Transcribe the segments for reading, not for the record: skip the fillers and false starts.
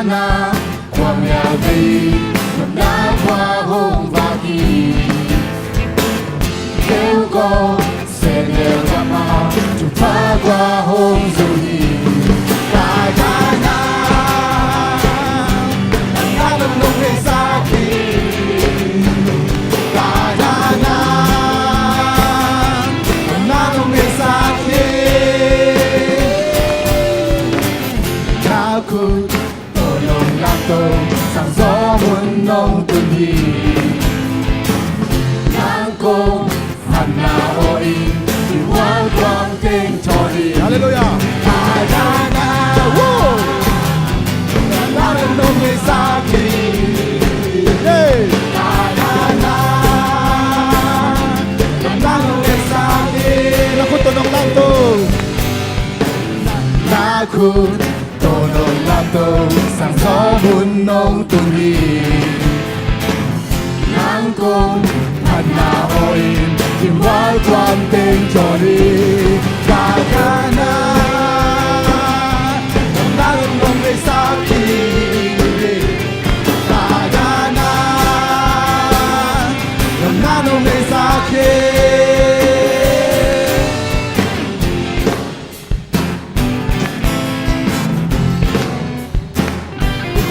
na qua mèo đi ngập đá qua hôm và kỳ nếu có sẽ đều ra mà chúng ta qua hôm rồi đi đại đại na nông nông về xa kỳ đại đại na nông về xa kỳ na cứ tổ nông làm tổ sáng gió muôn nông tuần đi nắng cô hàn na ôi thì hoa quang tên cho đi Hallelujah. đại đại na nông nông về xa kỳ Hey. đại đại na nông về xa kỳ Naku tunong lang to. naku tonon lato sang gió buồn nông tuần đi nắng cung hạt na ôi tìm hoa quan tên cho đi cả cả na nông nông về xa kỳ cả cả na nông về xa kỳ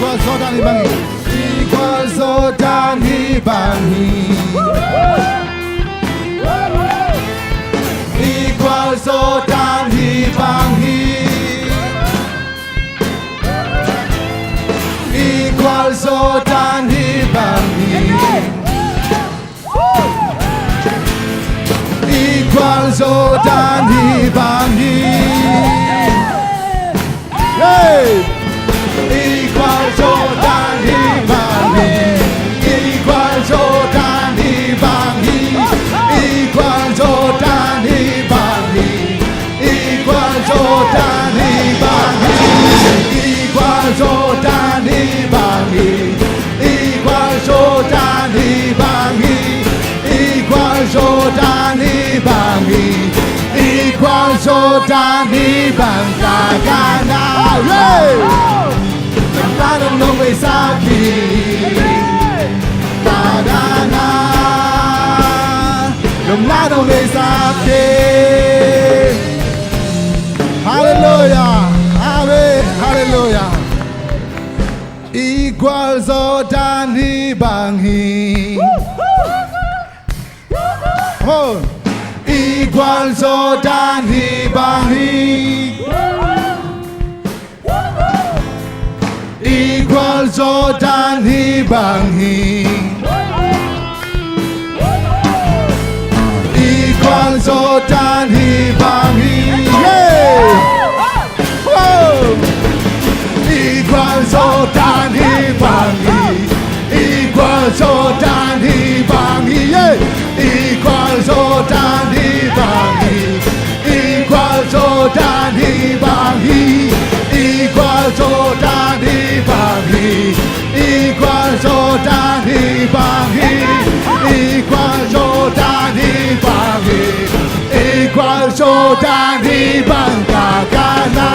Igual Jordan Ibangi. Igual Jordan Ibangi. Igual Jordan Ibangi. Igual Jordan Ibangi. Hey. Igual Jordan Ibangi. Igual Jordan Ibangi. Igual Jordan Ibangi. Igual Jordan Ibangi. Igual Jordan Ibangi. Igual Jordan Ibangi. Igual Jordan Ibangi. Igual Jordan Ibangi. Gana. Nông nông về xa kỳ ta đã na nông về xa kỳ Hallelujah. Amen. Hallelujah. Igual Jordan Ibangi. Come on. igual Jordan Ibangi. Igual Jordan Ibangi. Igual Jordan Ibangi. Igual Jordan Ibangi. Igual Jordan Ibangi. Igual Jordan Ibangi. Igual Jordan Ibangi. Igual Jordan Ibangi. Igual Jordan Ibangi. Igual Jordan Ibangi. Igual Jordan Ibangi. Gana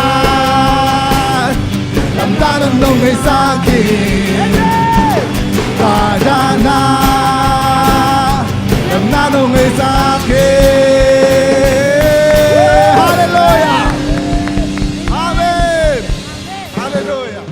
làm ta nông nông về xa kỳ ta đã na làm ta nông về xa kỳ. Hallelujah. Amen. Hallelujah.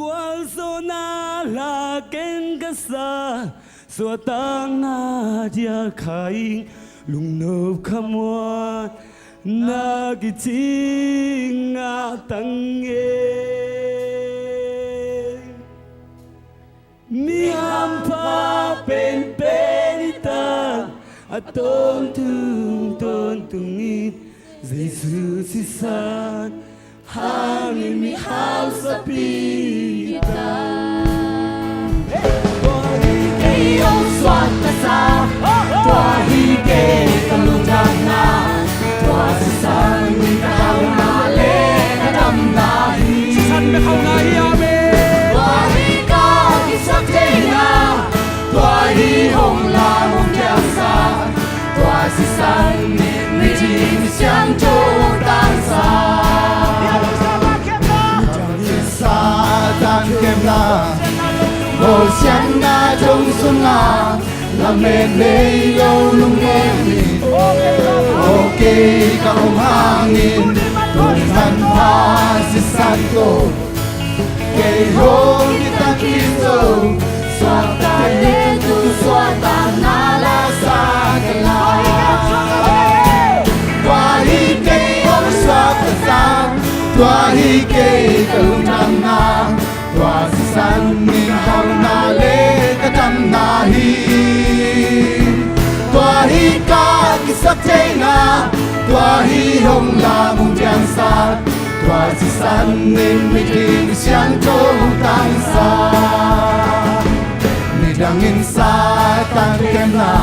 Guazona la kengasa suatang na dia kain lung nộp khamwa na gitinga tange mi hampa pen penita aton tungit Jesus sisan hangin mi house apita Iyong swat kasa Tua hige kalundag na Tua sisan Kakaw na le Kadam nahi Sisan me kaw nahi amen Tua hika Kisak tinga 相中当撒。 Satan kem na ngồi xem na trong xuân na làm mền đây lâu lung nghe mình ok kaum hangin Tuhan pasti santo kay hong kita kito Suata itu suata nala sa kalay. Tuahi kay ông soát ta Tuahi kay kalung nam na Tua si san min hao na le ka tam na hi Tuahi ka kisap chay na Tuahi hong la mong tiang sa Tua si san min mi ting siyang chong tang sa Mi dangin sa tan kem na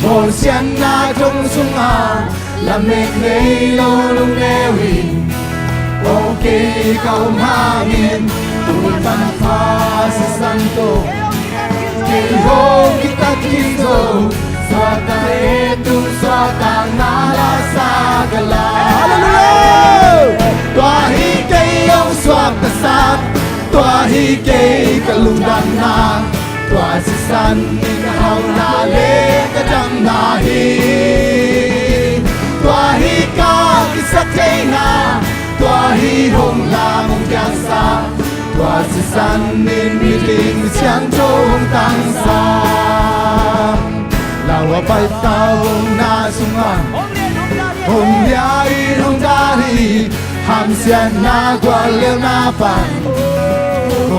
Hồ xiên na trong sung à làm mệt ngây lâu lung neo in ok cầu hangin Tuhan pasti santo kay hong kita kito suata itu suata nala sa galay hallelujah tuahi kay ông suata sat tuahi kay kalungdan na tua si san min hao na le ka dam na hi tua hi ka kisak chay na tua hi hong la mong kyang sa tua si san min mi ting siang chong tang sa lawa pai tawong na sungan hong yai hong dari ham sian na kwa leo na pan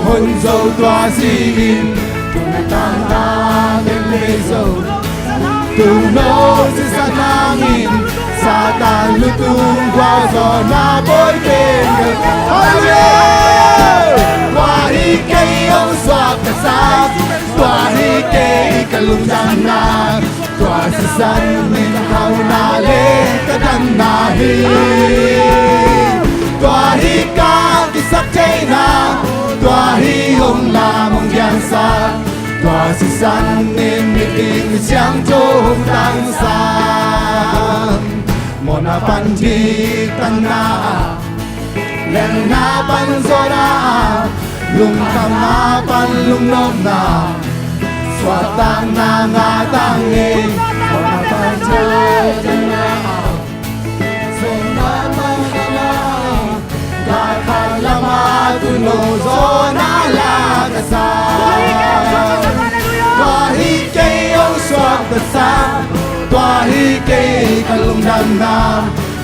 hôn dâu tua si in tan ta đến lê dầu từ nô dưới sa nangin Satan lutung qua giò na bối kênh được hallelujah qua hi cây ông xoạc cả sa qua hi cây cả lung đam na qua si san min hao na lê cả đam na hi qua hi ca ki sắc chay na qua hi hong la mong giang sa Tua si san nên mi ting siang chong tang sa Mona pan di tan na Len na pan zo na Lung tam na pan lung nom na Swat tang na nga tang e Mona pan di tan na Song na man na na Kai kan lama tu no zo na la ka sa Tuahi kay ông soát ta sa Tuahi kay kalung đam na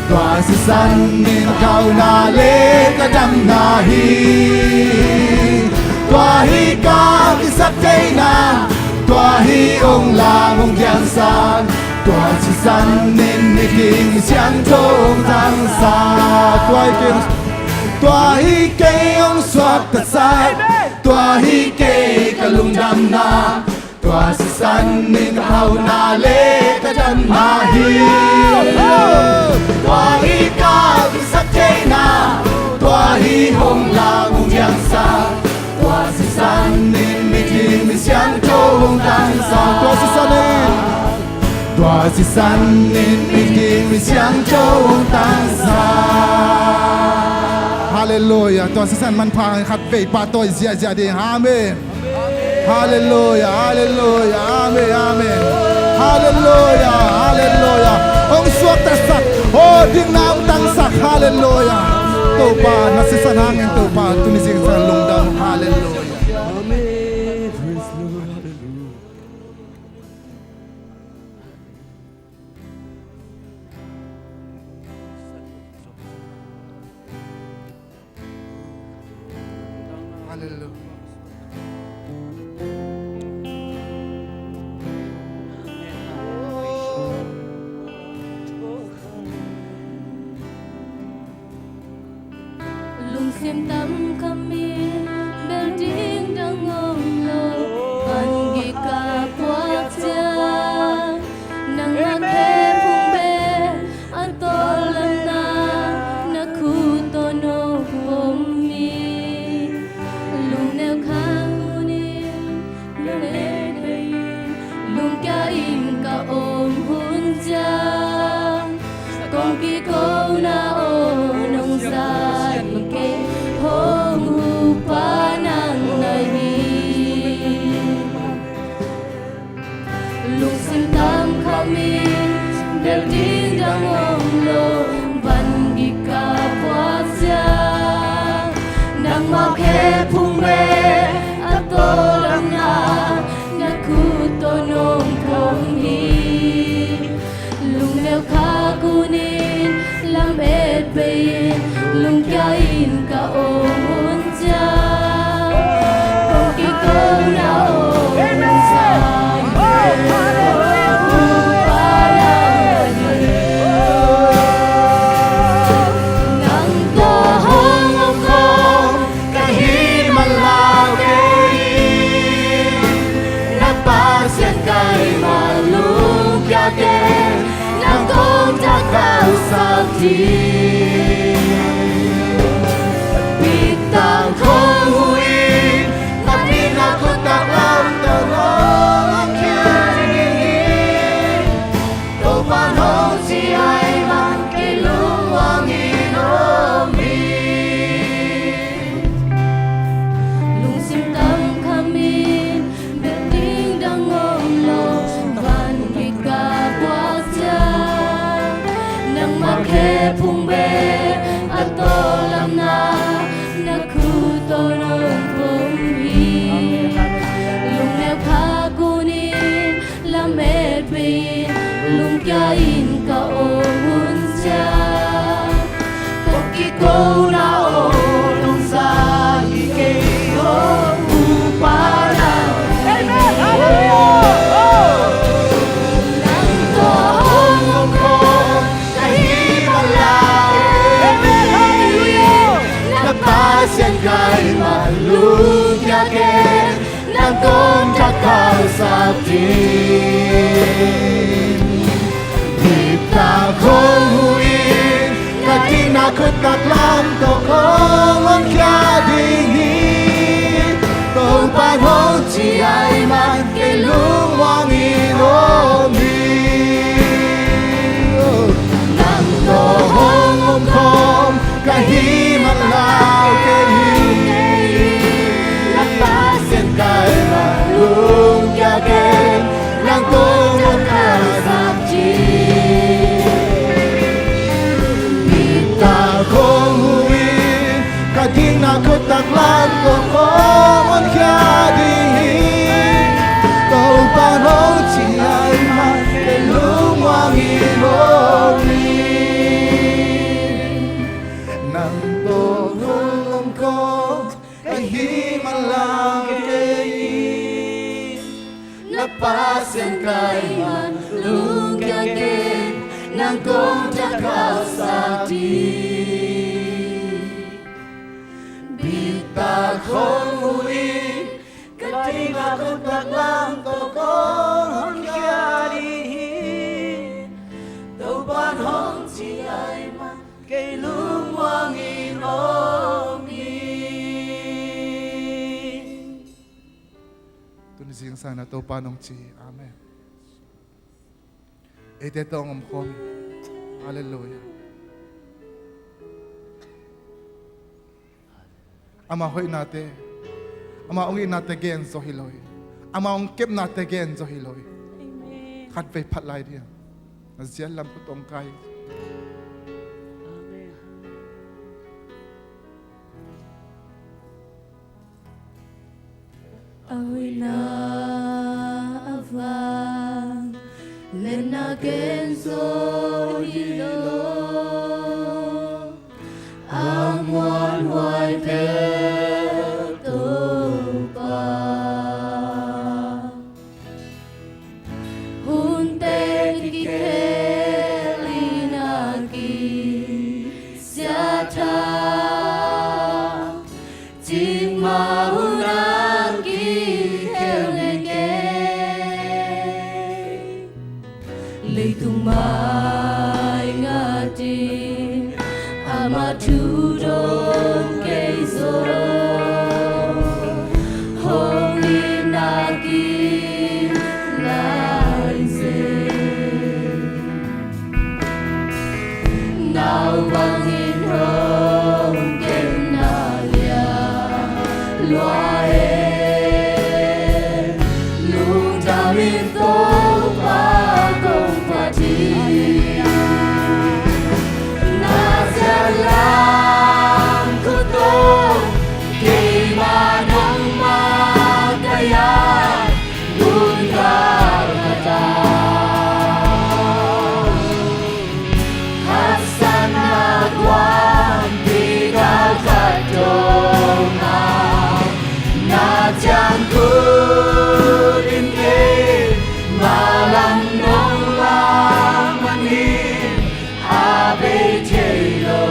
Tua si san min hao na le ka dam na hi Tuahi ka kisak chay na Tuahi ông la mong giang sa Tua si san min mi ting siang chong tang sa Tuahi kay ông soát ta sa Tuahi kay kalung đam na Tua si san min hao na le ka dam na hi Tuahi ka kisak chay na Tuahi hong la mong giang sa Tua si san min mi ting mi siang chong tang sa Tua si san min mi ting mi siang chong tang sa Hallelujah Tua si san man phang khat ve pa toy zia zia de amen Hallelujah, hallelujah, amen, amen. Hallelujah, hallelujah. Ông suốt ta sắc, oh ding nam tăng sắc, hallelujah. Tàu pa, nasisan hangin tàu pa, tunisig sa lungdam, hallelujah. Amen. Praise Lord. Hallelujah. Hallelujah. Lung xiêm tắm kami building đang ngông lô Hàn ghi cả quạt cha Nang ake phung bê An to lần na khu to nô hông mi Lung neo khang unim Lung nê bê Lung kia im cả ôm hun cha Công kỳ câu na ô nông sai bằng kê hông hu pa nang nai lung sim tam kami bel ding dang om lo van gi ka pwa sia nang ma khe phung be ato lam na na khu to nong thong hi lung leo kha kunin lam et be lung kya in ka on cha ko ki ko na o sa Nang kong takal sa ti Bitang kong huwin Na pinakot takang talong kiyanin Tumanong si ay man kilungwang inomin lung sim tam kami bending dang om lo van gi ka pwa sia nang ma khe phung be ato lam na na khu to nong phung hi lung leo kha kunin lam et be lung kya in ka on sia Ko ki ko na o nung sa ikay o upara Amen. Hallelujah. nang to Ang kong kahimalang Amen. Hallelujah. Nagpasyan kay malugyakin Nang kong kakasapin Kita kong huwin Katinakot taklam to kong ang kyadingin Kung panahon si ay man kay luwang inomin Nang tohong kong kahimalang Nagpasin kay malugyakin Nang kong nakasapin Kita kong huwin Katinakot taklan ko kong ang kyadingin Kung panahon si ay man kay lumang inomin Nang tohong ko kahimalang kayin Napasin kay man lugyakin Nang kong takal sa di Bita kong huwin Katinakot taklang to kong ang kyarihin Tau panahon si ay man kay lumang inomin Tunising sana tau panong chi Amen Ite tong om Hallelujah Ama hoy nate Ama ongin nate gen so hiloy Ama ong kep nate gen so hiloy Kat pe pat lai dia Nazial lam putong kai ôi na vang lên na gen so hilo ang ngoan hoài theo tô pa hun te ki keli na ki sia tha chim ma una ki kele ge lei tung mai nga ti ama tu don ke so holy na ki lai se nào bằng in rong kem na lia loa e lung ta min to pa công pa ti na sa lang ko to kay manong magaya dun ka kata hasan nagwan bigal kadonga na jang kurin ke malang nong lang manin abe chelo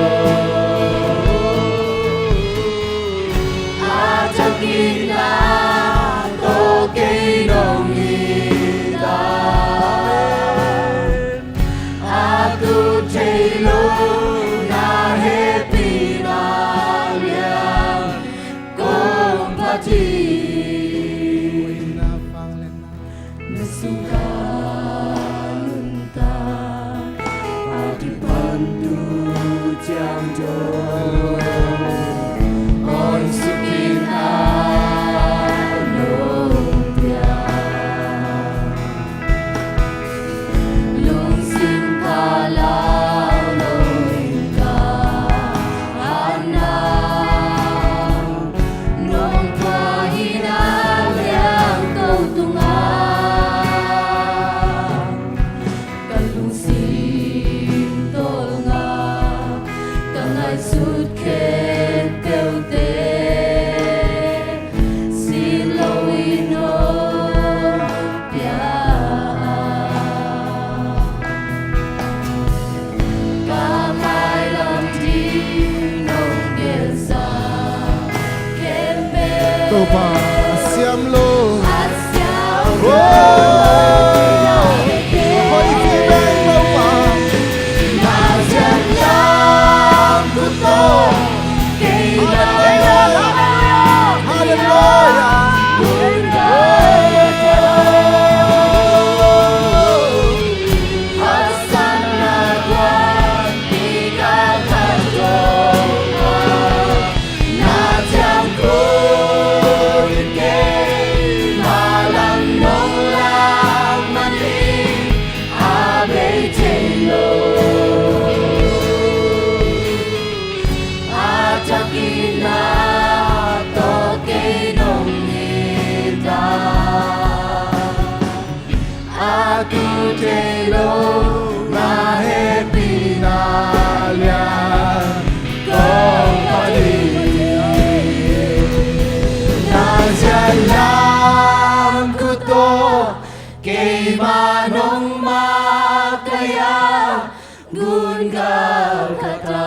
atagina to kay nong ida aku chelo na happy na liang kong pati na phang lên na Nasungkanunta Adipantu Tiang Do On Sukin Anopia Lung Sin Kalau Noinka Ana Nong Pahina Liang Kau Tunga Kalung Sin Tol Nga Kangai Sut Ket Teu Te Sin Lawino Pia Kamay Lam Di Nong Gelsa Kembe to pa siam lo Asyao hoi ki bay lo pa Najan lang kuto kay hallelujah Hasan nagwan bigal kadonga Najan kurin kay malang nong lang manin abe chelo Atagina to kay nong ida aku chelo na happy na liang kong pali na jalan ku to kay manong makaya gun gal kata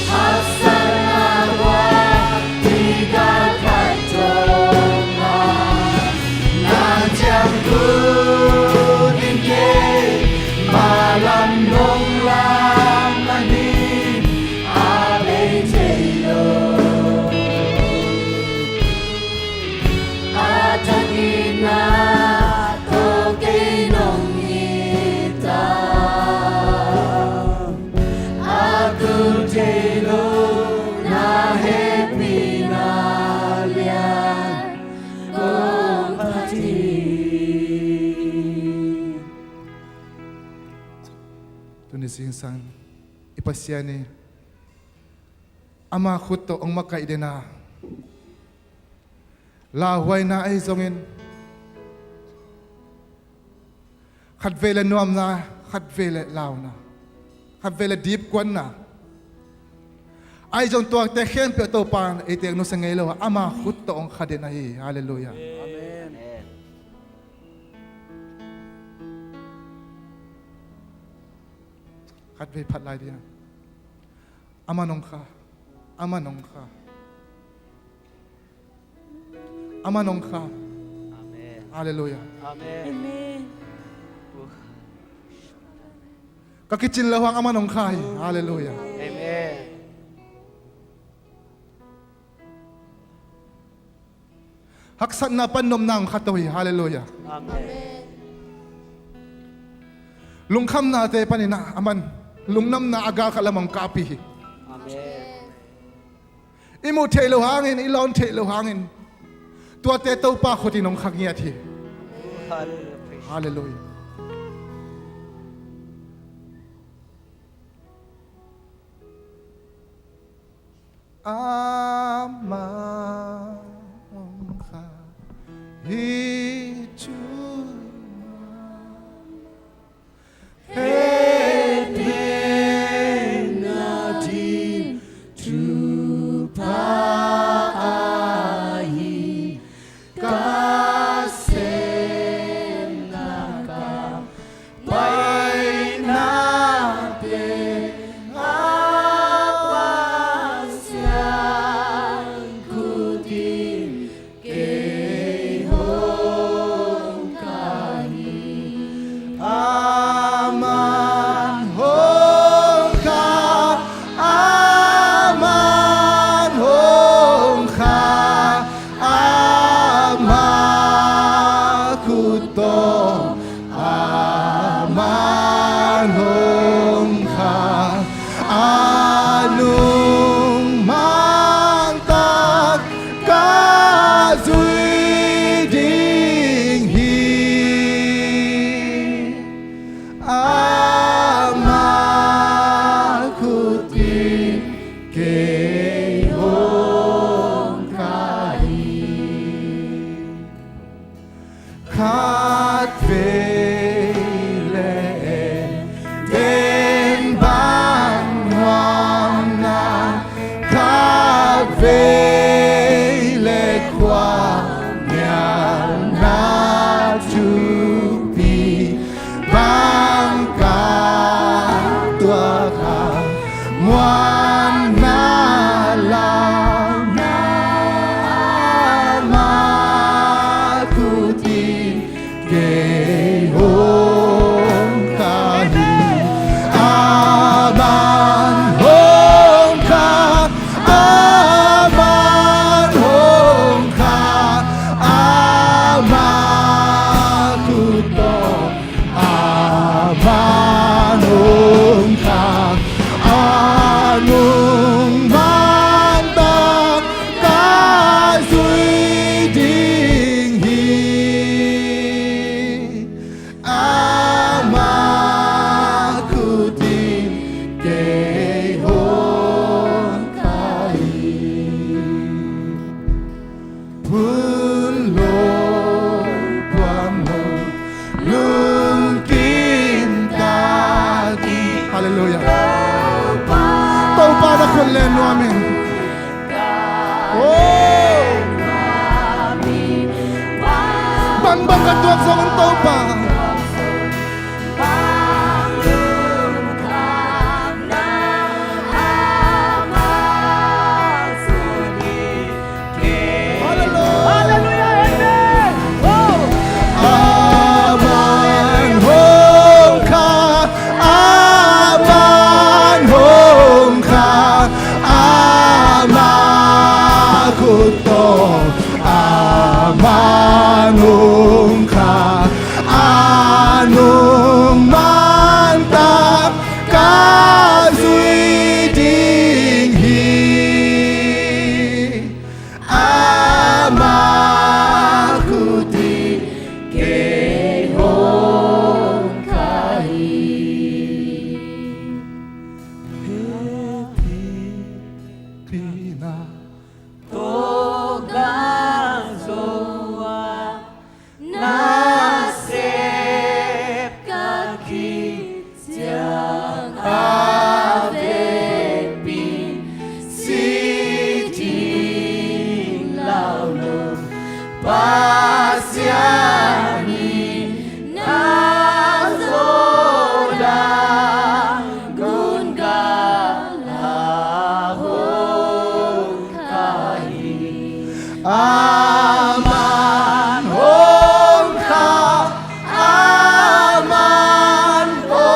Hasan nagwan bigal kadonga Najam kuning ke malam nong lang manin abe chelo Atagina to kay nong ita Aku chelo na happy na liang kong pati Tunising sang ipasya ni ama kuto ang makaidena laway na ay zongin khadvele nuam na khadvele law na khadvele deep kwan na ay jong tuwag te khen pe to pan ite no sa ngelo ama kuto ang khadena hi hallelujah khadve phat lai dia ama nong kha ama nong kha ama nong kha hallelujah kakichin lawang ama nong kha hi hallelujah haksan na panom nang khatoy hallelujah lung kham na te panina aman lung nam na aga kalamang kapi imu thelo hangin ilon thelo hangin tua te to pa khoti nong khagia thi hallelujah Amangka Natin tupai kasenaka pai natin Aman hong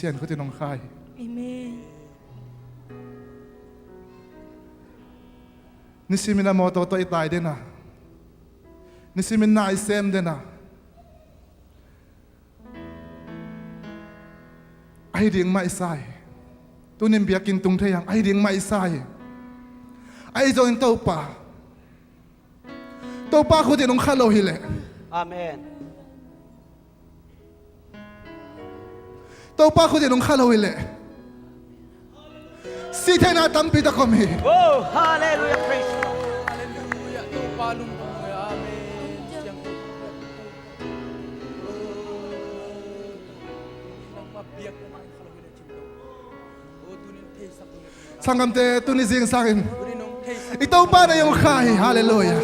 pasien ko tinong khai. Amen. Nisimin na mo to itay din na. Nisimin na isem din na. Ay ding maisay. Tunim biyakin tung tayang ay ding maisay. Ay jo in tau pa. Tau pa ko tinong khalo hile. Amen. Tau pa ko tinong khalo hile. Sitay na tampi ta kami. Oh, hallelujah, praise God. Hallelujah. Tupalong ko. Amen. Siyang mabiyak na mga kalawin at chinto. O tunin tayo sa kulit. Sangam te tunising sa akin. Tunin nung tayo sa Ito pa na yung khai. Hallelujah.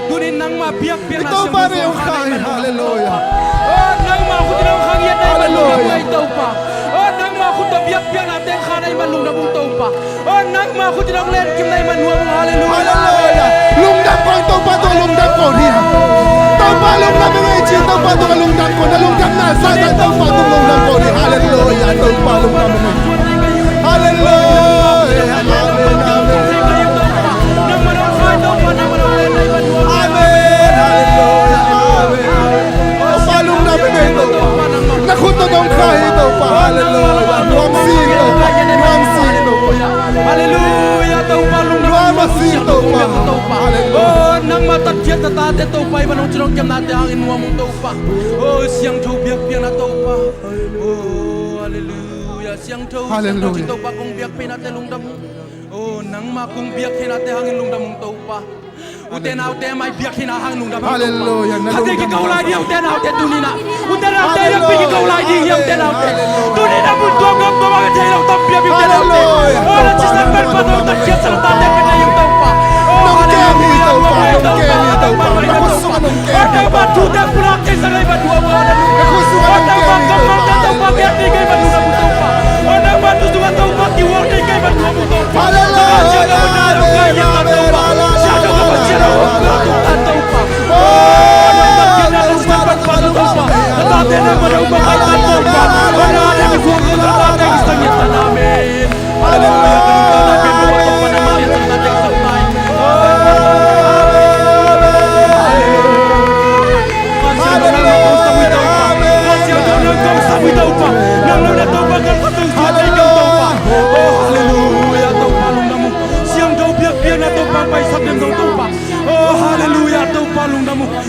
Tunin nang mabiyak-biyak na Ito pa na yung khai. Hallelujah. Oh, nang makutin ang hangyan na Hallelujah. imalunga ito pa. Oh, nang makutin biyak-biyak natin kana imalunga mong ito pa. Oh, nang makutin ang lerkim na imanuwa mong hallelujah. Hallelujah. Lungdam ko ito pa ito lungdam ko niya. Ito pa lungdam ko niya. Ito pa ito lungdam ko. Nalungdam na sa ito pa ito lungdam ko niya. Hallelujah. Ito pa lungdam ko niya. Hallelujah. Amen. Nang manangkay ito pa, nang manangkay na imanuwa mong Amen. Hallelujah. Amen. Ito pa lungdam ko ito pa. Nakuto ng kaya ito pa. Hallelujah. Nuamsi ito pa. Nuamsi ito pa. Hallelujah, tau palung na Nuamasi ito pa. Hallelujah. Oh, nang matadjat na tate tau pa iba nung chinong kiam natin ang inuwa mong tau pa. Oh, siyang tau biyak-biyak na tau pa. Oh, hallelujah, siyang tau Hallelujah. tau pa kung biyak-biyak natin lungdam. Oh, nang makung biyak-biyak natin ang lungdam mong tau pa. Uten ate may biyak hinahang lungdam mong tau pa. Hallelujah. Kati kikaw lai di uten ate tunina. Uten ate yung kikaw lai di uten ate. Tunina bunto ngam ko mga tayo ng tampia uten ate. Hallelujah. Oh, nachisan berpatong tadjat sa tate pinay yung tau pa. Nung kemi ito pa. Nung kemi ito pa. Nakusungan nung kemi. Ada batu dan pulang ke sana batu apa ada. Nakusungan Ada nung batu kemi. batu tahu pakai tiga batu tahu apa. Ada batu dua tahu pakai uang tiga batu apa tahu. Hallelujah. Jangan benar kaya tahu apa. Jangan kebencian orang tahu apa. Oh, ada bagian dalam tempat batu tahu apa. Tetapi nama tahu pakai tahu apa. Ada di gua ada di sana amin. Haleluya. Kita akan berdoa kepada Maria Tengah yang sampai.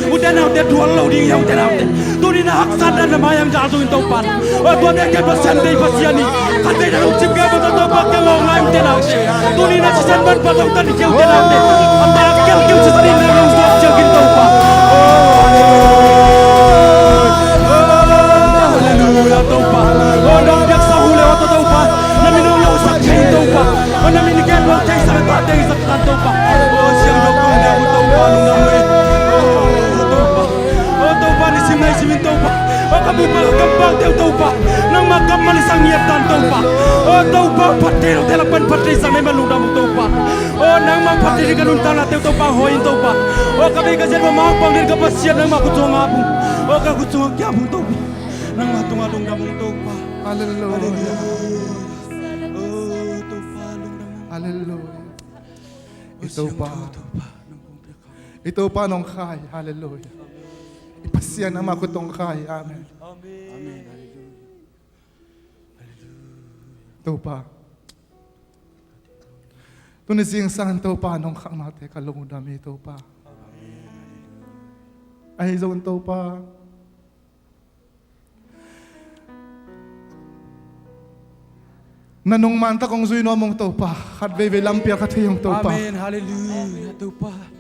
Udah nak udah dua lalu di yang udah nak tu ni nak aksan dan nama yang jatuh itu pan. Tu ada yang pasien dari pasien ni. Kata dia ucap dia betul betul pakai orang lain udah nak. Tu ni nak sesuatu berpatong tadi dia udah nak. Ambil akal kau sesuatu ni nak usah jaga itu pan. Hallelujah tu pan. Oh nak dia sahule waktu tu pan. Nami nak lalu sakit tu pan. Oh nami ni kan waktu yang sangat tak ada sakit tu pan. Oh siang jauh dia tu pan nami. Simin taupa, o kamu kembang teu taupa, nang makam malisang niatan taupa, o taupa patero telapan patri sa may maludam taupa, o nang mapatri ka nung tala teu taupa hoin taupa, o kami kasi mamapang din kapasyan nang makutsong abong, o kakutsong agyabong taupa, nang matungalong damong taupa. Hallelujah. O taupa lung damong. Hallelujah. Ito pa. Ito pa nung kay. Hallelujah. Ipasyan ang makutong kay. Amen. Amen. Ito pa. Tunising saan ito pa nung kang natin kalungdam ito pa. Ay zon ito pa. Nanong manta kong zuy no mong ito pa. Kat bebe lampia kat yung ito pa. Amen. Hallelujah. Taupa.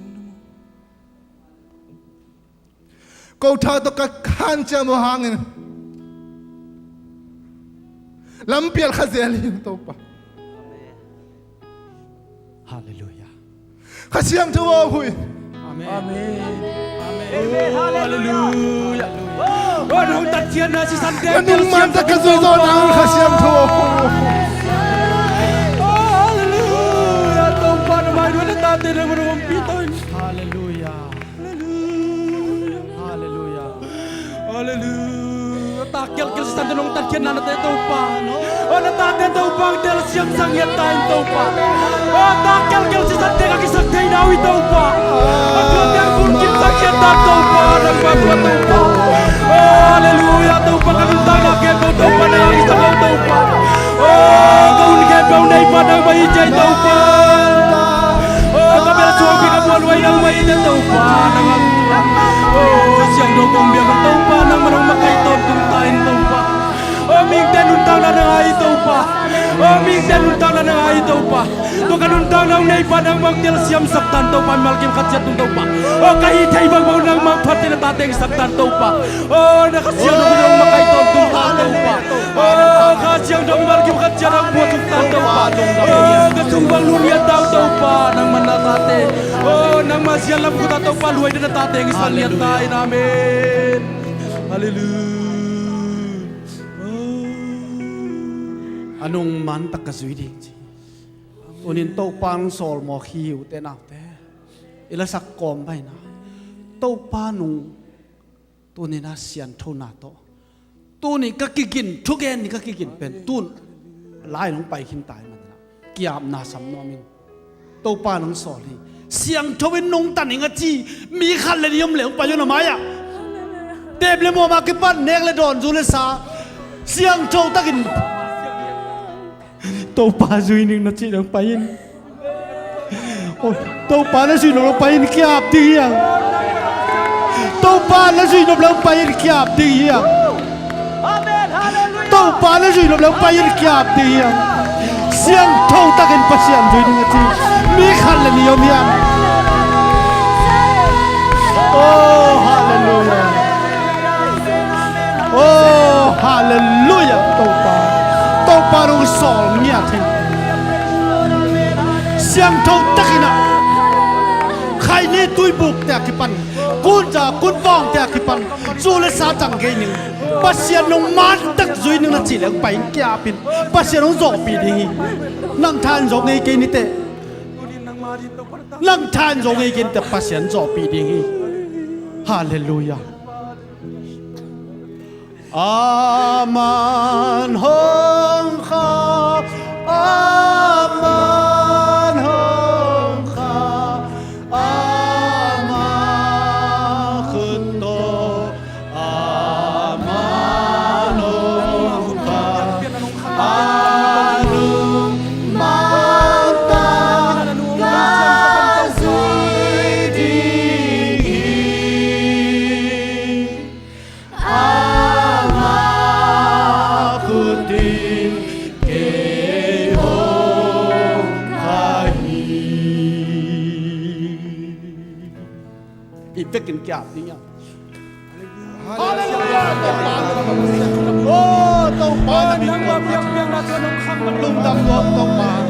Kau tahu ka kanca mo hangin. Lampial khazeli yung ito pa. Hallelujah. Kasiyang tuwa huy. Amen. Amen. Amen. Hallelujah. Oh, nung tatian na si Sante. Nanong manta ka zuy no ang kasiyang tuwa huy. Oh, hallelujah. Taupa naman wala natin ang marumang piton. Hallelujah. Hallelujah. Hallelujah. Takil kil Santo nong tatkin na natin tau pa. O natatay tau pa ang tel siyam sang yatain tau pa. O takel si sante kakisag tayo nawi tau pa. Ang kanyang kunkin sang yatan tau pa. Nang bagwa tau pa. O haleluya tau pa kanuntang na kebaw tau pa. Nangangisang tau pa. O kaun kebaw na ipa ng mahijay tau pa. O kabila suwabi ka buwan-way ng mahijay tau pa. Nangangisang siyang dokong biang tau pa. Nang marang makaiton kung tayin tau pa. O ming tenuntang na nangayi tau pa. O ming tenuntang na nangayi tau pa. To kanuntang na unay pa ng magtil siyam saktan tau pa. Malkim katsiyat nung tau pa. O kahitay bagbaw ng magpati na tateng saktan tau pa. O nakasiyang dokong ng makaiton kung tayin tau pa. O kasiyang dokong malkim katsiyat ang buwan saktan tau pa. O kasumbang lunia tau pa. Nang manatate. O nang masyalam ko tau pa. Luway na natateng isang liyatain namin. Hallelujah. Anong man takaswidi unin to pang sol mo hiu te na te ilasak kom bai na to panung tunin asian thona to tuni kakigin thugen ni kakigin pen tun lai long pai hin tai man na kiam na sam no min to panung sol hi siang thowin nong taninga chi mi khan le niom le pa yo na maya teb le mo ma ke pan nek le don zu le sa siang tho takin tàu pa duy nhưng nó chỉ được bay in tàu pa nó duy nó bay in kia áp đi à tàu pa nó duy nó bay in kia áp đi à tàu pa nó duy nó bay in kia áp đi à siang thâu ta cái pasien duy nhưng nó chỉ mi khăn là nhiều miệng oh hallelujah oh hallelujah tàu pa rong sol nya thi siang thâu takina khai ne tui buk te ki pan kun ja kun bong te ki pan chu le sa chang ge ning pasian nong man tak zui ning na chi le pai kya pin pasian nong zo pi ding nang than zo ngai ke ni te nang than zo ngai ke te pasian zo pi ding hallelujah aman hong kha aman hong kha aman khut to aman hong kha anum mata la zui di Ipekin kya niya. Hallelujah. Oh, tau pa nang mabiang na sa nung khang lum dam lo tau pa.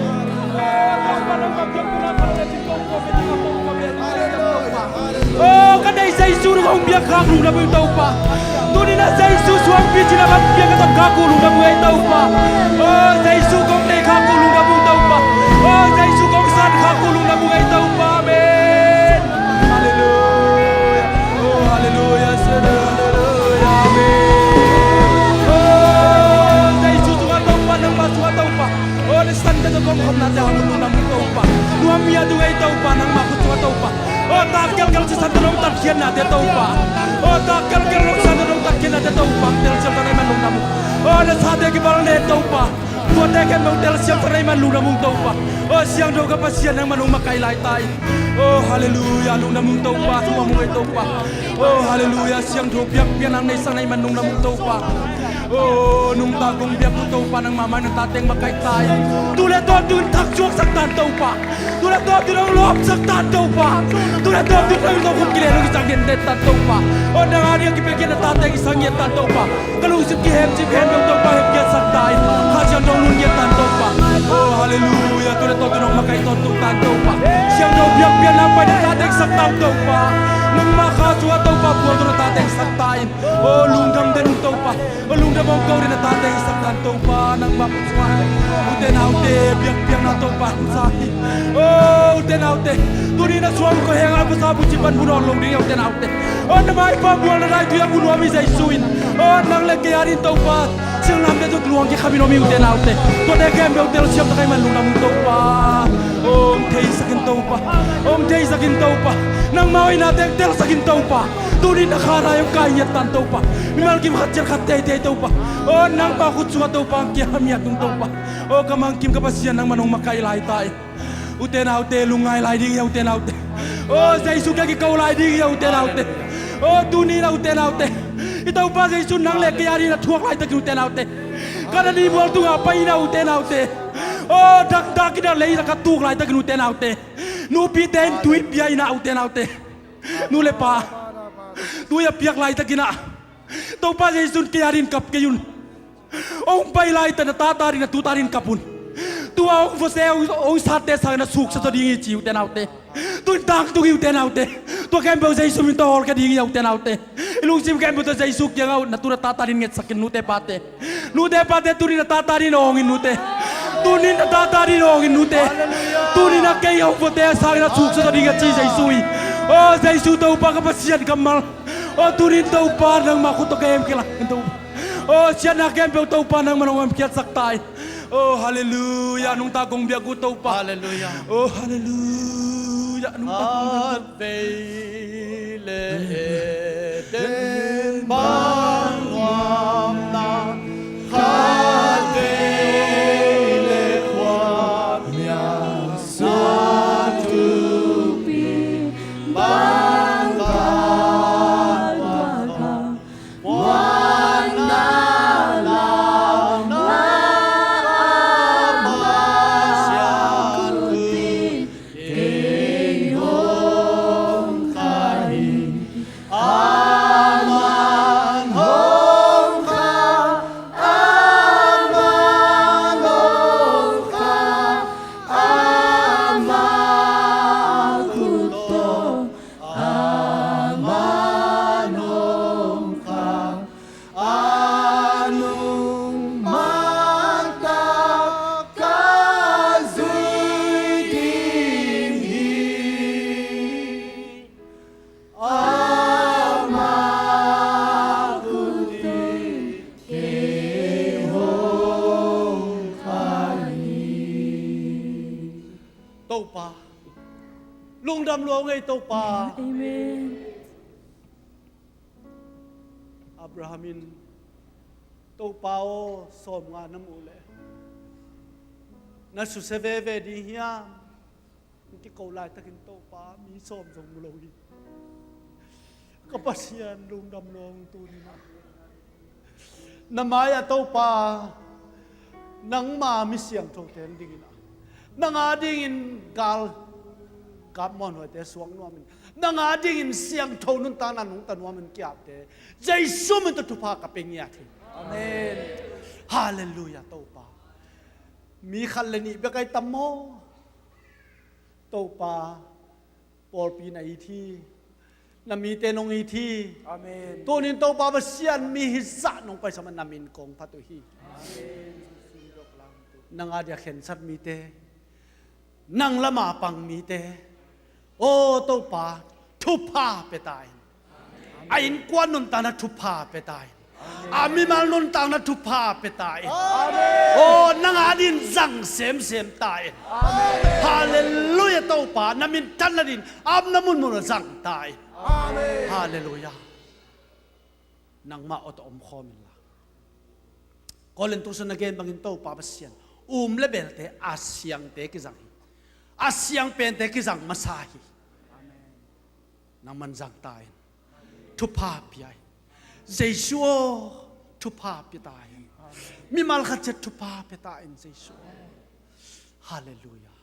Oh, kanay sa isu ng biang kakulu na mga tau pa. Tunin na sa isu suwang pichi na biang katang kakulu na mga tau pa. Oh, sa isu kong tay kakulu na mga tau pa. Oh, sa isu kong san kakulu na mga tau pa. Amen. Hallelujah. Oh, hallelujah. Hallelujah. Amen. Oh, sa isu suwa tau pa ng masuwa tau pa. Oh, nasan ka kong natin ang mga tau pa. Nuamia dungay tau pa ng makusuwa tau pa. Oh, takal si santo nong tatkian na de tau pa. Oh, takal si santo nong tatkian na de tau pa. Tel siam tanay man nung namu. Oh, nasade ki barang de tau pa. Tuwa teken mong tel siam tanay man nung namu tau pa. Oh, siang do ka pasien ng manung makailay tay. Oh, hallelujah, nung namu tau pa. Sumamungay tau pa. Oh, hallelujah, siang do biyak pianang na isanay man nung namu tau pa. Oh, nung tagong biyak tau pa ng mama ng tateng makaitay. Tulad doon dun taksyok saktan tau pa. Tulad doon dun ang loob saktan tau pa. Tulad doon dun ang loob kung kilelong isang yendetan tau pa. O nangari ang kipigyan na tateng isang yentan tau pa. Kalusip kihem siphem yung tau pa hipyan saktayin. Kasyang doon nun yentan tau pa. Oh, hallelujah, tulad doon dun ang makaiton tuktan tau pa. Siyang doon biyak piyan lang pa ng tateng saktan tau pa. Nung makaswa tau pa, buwan doon na tateng saktayin. Oh, lungdam din ang tau pa. O lungdam ang kau rin na tateng saktan tau pa. Nang makuswa. Uten aute, biyak-biyak na tau pa. Sahi. Oh, uten aute. Tuni na suam ko hengal pa sa bujipan bunolong din uten aute. O namay pa buwan na rai tuyang bunuami sa isuin. Oh nang le kaya rin tau pa siang lam de tut luang ki kami no mi uten autte to de kem be uten siam ta kai man lung nam tau pa om thei sakin tau pa om thei sakin tau pa nang mawai na tek tel sakin tau pa tunin na khara yung kaya tan tau pa mi mal kim khatjer khatte te tau pa oh nang pa khut suwa tau pa ki hamia tung tau pa oh kamang kim kapasian nang manong makai lai tai uten autte lungai lai ding ya uten autte oh jaisu ka ki kau lai ding ya uten autte oh tunin uten autte itau pa jaisu nang le kaya ri na thuak lai ta ki uten autte kana ni bol tu nga pai na uten autte oh dak dak ki da lei ka tuk lai ta ki uten autte nu pi ten tuit bia ina uten autte nu le pa tu ya piak lai ta ki na tau pa jaisu kaya rin kap ke yun ông bay lại tận ta ta đi là tu ta đi kapun tu ông vô xe ông sát tê sang là suk sa đi chiu tên nào tê tu đang tu yêu tên nào tê tu kem bao giây sum to cái đi yêu tên nào tê lung sim kem bao giây suk yang au na tu ta ta đi nget sakin nu te pate tu đi ta ta đi nong in nu tê tu ni ta ta đi nong in nu tê tu ni na cái ông vô tê sang là suk sa đi nget chi giây sui oh giây su tau pa kapasian kamal oh tu ni tau pa nang makut to kem kila tu oh sian na kem tau pa nang manong kiat saktai oh hallelujah nung ta kong biagu tau pa Hallelujah. oh hallelujah nung ta kong den ban wam na khade le kwam ya sa tu pi ban ga wan na la na ma sya ku ke hong khai aman hong kha aman hong kha aman ku to aman hong kha anung mata ka zui ding hi tâu pa lung đam luang ngay tâu pa Amen. Abrahamin tâu pa o som nga nam ule na su se ve ve di hiam ti ko lai takin tâu pa mi som jong mu lo hi kapasian lung đam luang tu ni na maya tâu pa nang ma mi siang tho ten ding na nang ading in gal gap mon ho te suang no min nang ading in siang tho nun ta na nung ta no min kyap te jaisu min tu pa ka peng ya thi amen hallelujah to pa mi khal le ni be kai tam mo to pa por pi na i thi na mi te nong i thi amen to nin to pa ba sian mi hi sa nong pai sama namin kong patu hi amen nang adia khen sat mi te nang lama pang mi te o to pa thu pa pe tai ain kwan nun ta na thu pa pe tai ami mal nun ta na thu pa pe tai o nang adin zang sem sem tai hallelujah to pa namin tan na din am namun mo zang tai hallelujah nang ma ot om khomin la kolen tu san again bangin to pa pasyan lebel te asyang te ki zang asyang pen te ki zang masahi nang man zang tai thu pa piai jesu thu pa pi tai mi mal khat chet thu pa pe tai jesu hallelujah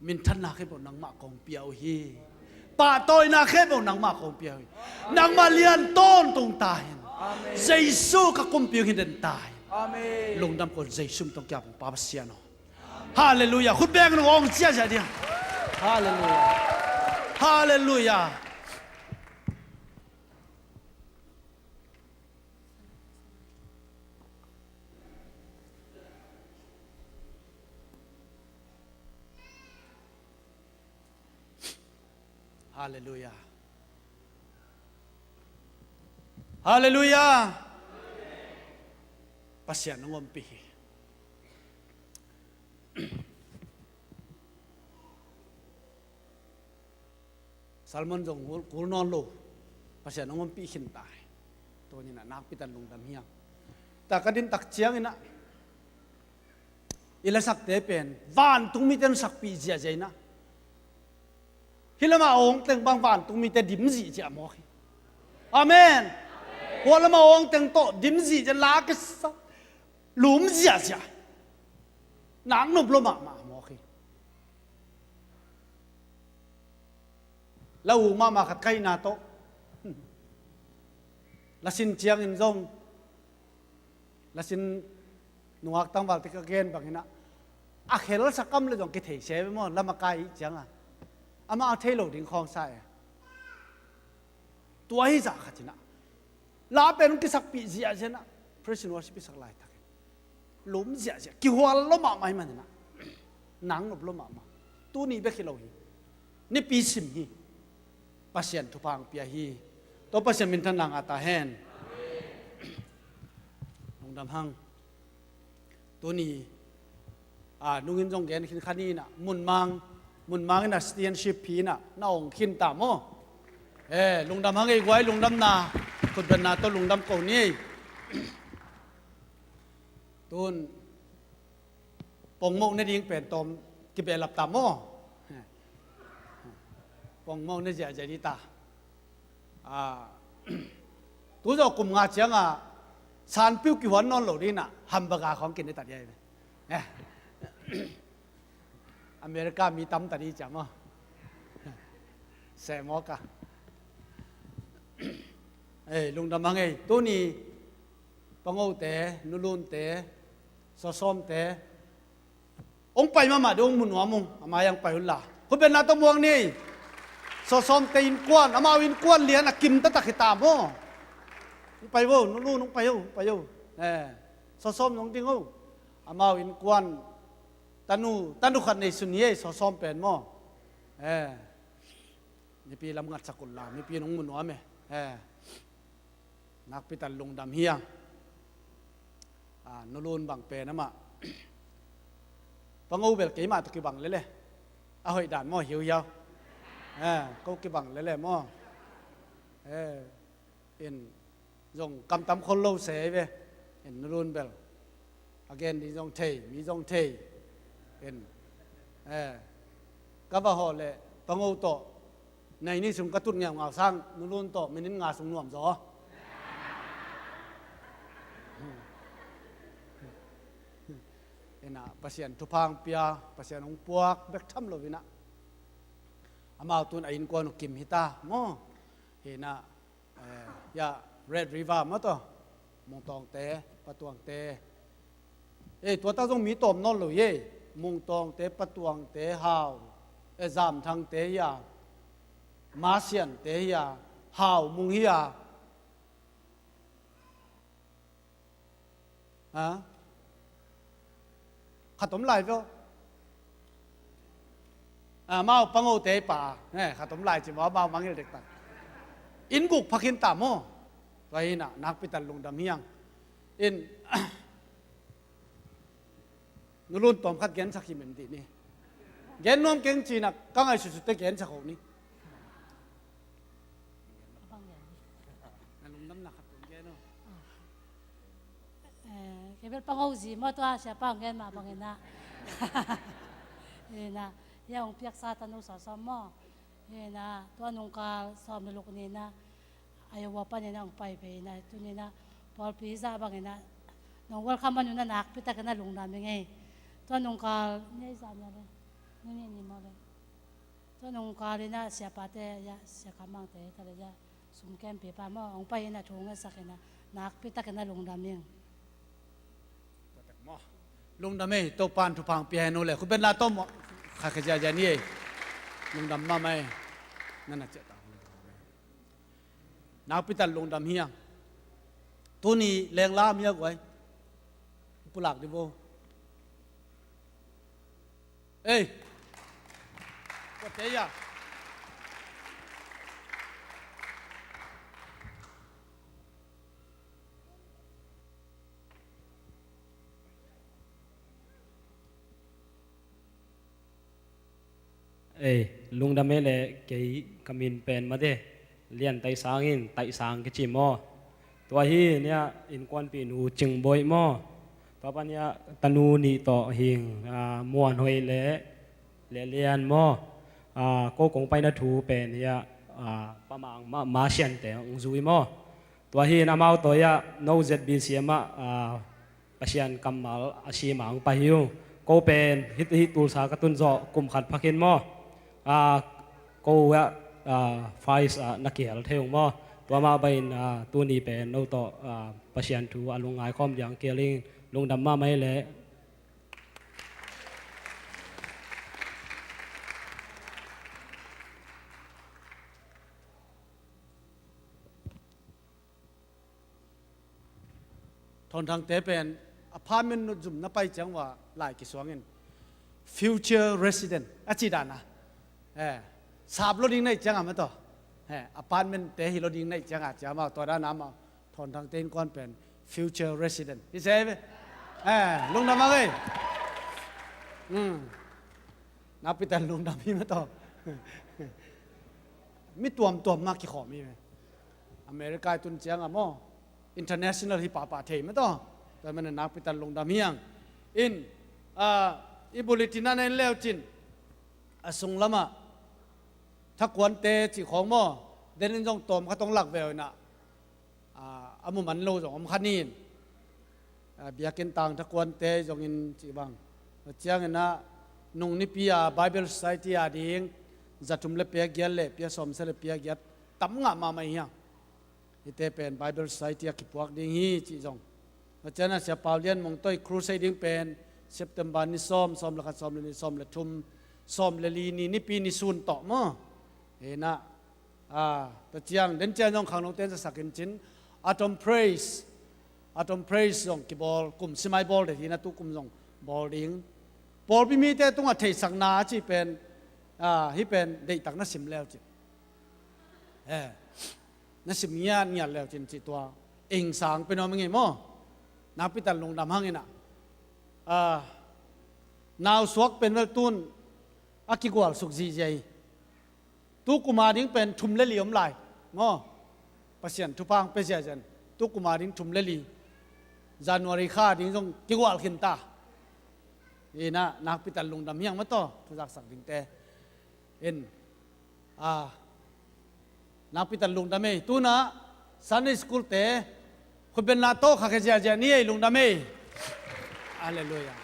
min than na ke bo nang ma kong piao hi pa toy na ke bo nang ma kong piao hi nang ma lian ton tung tai jesu ka kum piao hin den tai amen lung dam kon jesu tong kya pa pasiano hallelujah khut beng ngong chia ja dia hallelujah hallelujah hallelujah hallelujah ปัสยานงมปีซัลมอนจงกูนอนโลปัสยานงมปีขินตายตัวนี้นะนักพิตันลงดำเฮียงแต่กระดินตักเจียงนี่นะอิละสักเตเป็นวานตุงมีเต็นสักปีเจียใจนะฮิลมาองเต็งบางวานตุงมีเต็นดิมจีเจียมอกอาเมนหัวละมาองเต็งโตดิมจีจะลากสักหลุมเจียเจียนางนุบลมามอกแล้วอูมาขัดไก่นาโตละสินเจียงอินซงละสินหนวกตั้งวัลติกเกนบางนะอาเคลสักกำเลยจงกิเทเชไปมั้งละมาไกเจียงอ่ะอามาเอาเทโลดิ้งคลองใส่ตัวให้จ่าขัดจินะลาเป็นกิสักปีเสียเชนะพระชินวาสิปิสักลายทักหลุมเสียเชกิหัวล้มมาไม่มันนะหนังหลบล้มมาตัวนี้เบกิโลฮีนี่ปีสิมฮีปัสยันทุพังเปียฮีตัวปัสยันมินทันนางอาตาเฮนลงดำหังตัวนี้นุ่งจงแกนขินขันนี้นะมุนมังนะสเตียนชิปพีนะน่าองขินตามโมลุงดำหังไอ้ไว้ลุงดำนาคุณเป็นนาตัวลุงดำโกนี่ตุนปงโมนี่ยิงเป็นตอมกิเบลับตามโมปงโมนี่จะดีตาตัวจะกุมงาเชียงสารปิ้วกี่วันนอนหลุดนี่นะฮัมเบอร์กาของกินได้ตัดใหญ่ไหมอเมริกามีตั้มตัดดีจังมั้งแซมอกะลุงดำมังตัวนี้ปังโอเตนุลุนเตสอสมเตองไปมาดูองมุนหัวมุงมายังไปหุ่นละคุณเป็นนาตมวงนี่สอสมเตอินกวนมาวินกวนเลี้ยนกิมตะตะขิตามโมไปโว้นุลุนไปโว้สอสมน้องติงโว้มาวินกวนตันุขันในสุนีสอสมเป็นโมนี่ปีลำงัดสกุลลานี่ปีน้องมุนหัวไหมนักพิตันลงดำเฮียงนรูนบังเปนะมาปังอูเบลกี่มาตะกี้บังเลยเอาให้ด่านหม้อหิวยาวก็กี่บังเลยหม้อเอ็นจงกำตำคนโลเสไปเอ็นนรูนเบล again ดีจงเทมีจงเทเอ็นก็บ่าหอเลยปังอูโตในนี้สุงกระตุ้นเงาเงาสร้างนรูนโตไม่นิ้นงาสุงหน่วมจ้อpasien tupang pia pasien ong puak bek tham lo vina amau tun ain ko no kim hita mo hina ya red river ma to mong tong te patuang te tua ta jong mi tom non lo ye mong tong te patuang te hao exam thang te ya ma sian te ya hao mong hiyaขัดต้มลายก็มาปังโอเตป่าเนี่ยขัดต้มลายจิ๋วมามังเด็กตัดอินกุกพักินตามโมไว้น่ะนักพิตันลงดำเฮียงอินนรุ่นตอมขัดเกณฑ์สักกี่เหม็นดีนี่เกณฑ์น้อมเก่งจีน่ะก็ไงสุดๆแต่เกณฑ์สักคนนี้ลงน้ำหนักขัดต้มเกณฑ์เนาะเก็บปังเอาสิมาตัวเสียปังเงินมาปังเงินนะนะยังเปียกซาตันุสอสมอนะตัวนุ่งกาสอมในลูกนี่นะอายุว่าปันนี่นะองไปนะตัวนี้นะพอปีซ่าปังเงินนะน้องว่าคำมันอยู่นั่นนักพิจารณาลงดำยังไงตัวนุ่งกาเนี่ยสามเลยนี่มาเลยตัวนุ่งกาเลยนะเสียปาเตยเสียคำมังเตยแต่เลยจะสุ่มแก้มเปียปามอองไปนะทุ่งสักนะนักพิจารณาลงดำยังลุงดำไม่ตัวปานทุพังเปียโนเลยคุณเป็นลาต้มข้าขยายนี่ลุงดำมาไหมนั่นน่ะเจ้านักพิตันลุงดำเฮียตัวนี้แรงล้ามีอะไรผู้หลักดิโบก็เทีย ลุงดำเมเลเกยกามินเป็นมาเดเลียนไตสางินไตสางกิจิมอตัวฮีเนี่ยอินควันปีนูจึงบอยมอตัวปัญญาตนูนีต่อหิงมวนหอยเละเลียนมอก็คงไปนัทูเป็นเนี่ยประมาณมาเชียนแต่องซุยมอตัวฮีนามาตัวยาโนเจ็ดบีเซียมาปัชยันกัมมัลอาชีมังไปฮิวก็เป็นฮิตตูสากตุนจอกลุ่มขัดพักินมอก็ไฟส์นักเขียนเที่ยวมอตัวมาเป็นตัวนี้เป็นโนต่อปัชยันทูอารมณ์ง่ายข้อมอย่างเกลิงลงดำมาไม่เละทนทางเตเป็นอพาร์ตเมนต์จุ่มนับไปจังว่าหลายกี่สวงเงิน future resident อาจิดานะสาบรถยิงในจังอ่ะมั้งต่ออพาร์ตเมนต์เตะฮิรถยิงในจังอ่ะจะมาตัวด้านน้ำมาทนทางเต้นก้อนเป็น future resident พี่เซ่ไหมลุงดำมาเลยนับไปแต่ลุงดำพี่มาต่อมีตัวมากกี่ขอมีไหมอเมริกาตุนจังอ่ะมั้งinternational ที่ป่าเทไม่ต้องแต่มันนักพิจารณาลงดำเฮียงอีบุลิตินันเองเลวจินส่งละมาถ้ากวนเตจิของมั่วเดินจงตอมเขาต้องหลักเวลนะอามุมันโลจงอมขันีนเบียกินตังถ้ากวนเตจงอินจีบังเจียงนะนุ่งนิพิยา Bible Society อาดิงจัตุมเลเปียกยัลเลเปียสมเสเลเปียกยัดตั้มงะมาไม่เฮียงที่เป็น Bible Society กิปวักดิ้งฮีจีจงเพราะฉะนั้นเสียเปล่าเลียนมองต้อยครูไซดิ้งเป็นเซปเทมเบอร์นี่ซ้อมละคัดซ้อมเลยนี่ซ้อมละทุ่มซ้อมละลีนี่ปีนี่ซูนต่อมั้งเห็นนะแต่เจียงเดินเจียงจงขังลงเต้นจะสักกินจินAtom Praise จงกีบอลกลุ่มสมัยบอลเดี๋ยวที่นั่นตุกลุ่มจงบอลดิ้งบอลพิมีแต่ตรงอัฐิสังนาจีเป็นที่เป็นเด็กตักนักสิมแล้วจีนักสิมเงียแล้วจิตัวเองสังเป็นอะไรไงมั้งนับพิจารณาลงดำห้างนี่นะนาวสวกเป็นเวลตุนอากิกวลสุกจีใจตุกุมาดิ้งเป็นทุ่มเลี้ยมไหลมั้งปัสยันทุพังเปเซียจันตุกุมาดิ้งทุ่มเลี้ยJanuari ข้าดิ้งต้องกิกวลขึ้นตานี่นะนักพิจารณาลงดำเฮียงมาต่อทุกสักดิ้งแต่นักพิจารณาลงดำเมตุนะซันนี่สกูลเตะคุณเป็นนาโต้ข้าเขยานี่ลงดำเมอาเลลูยา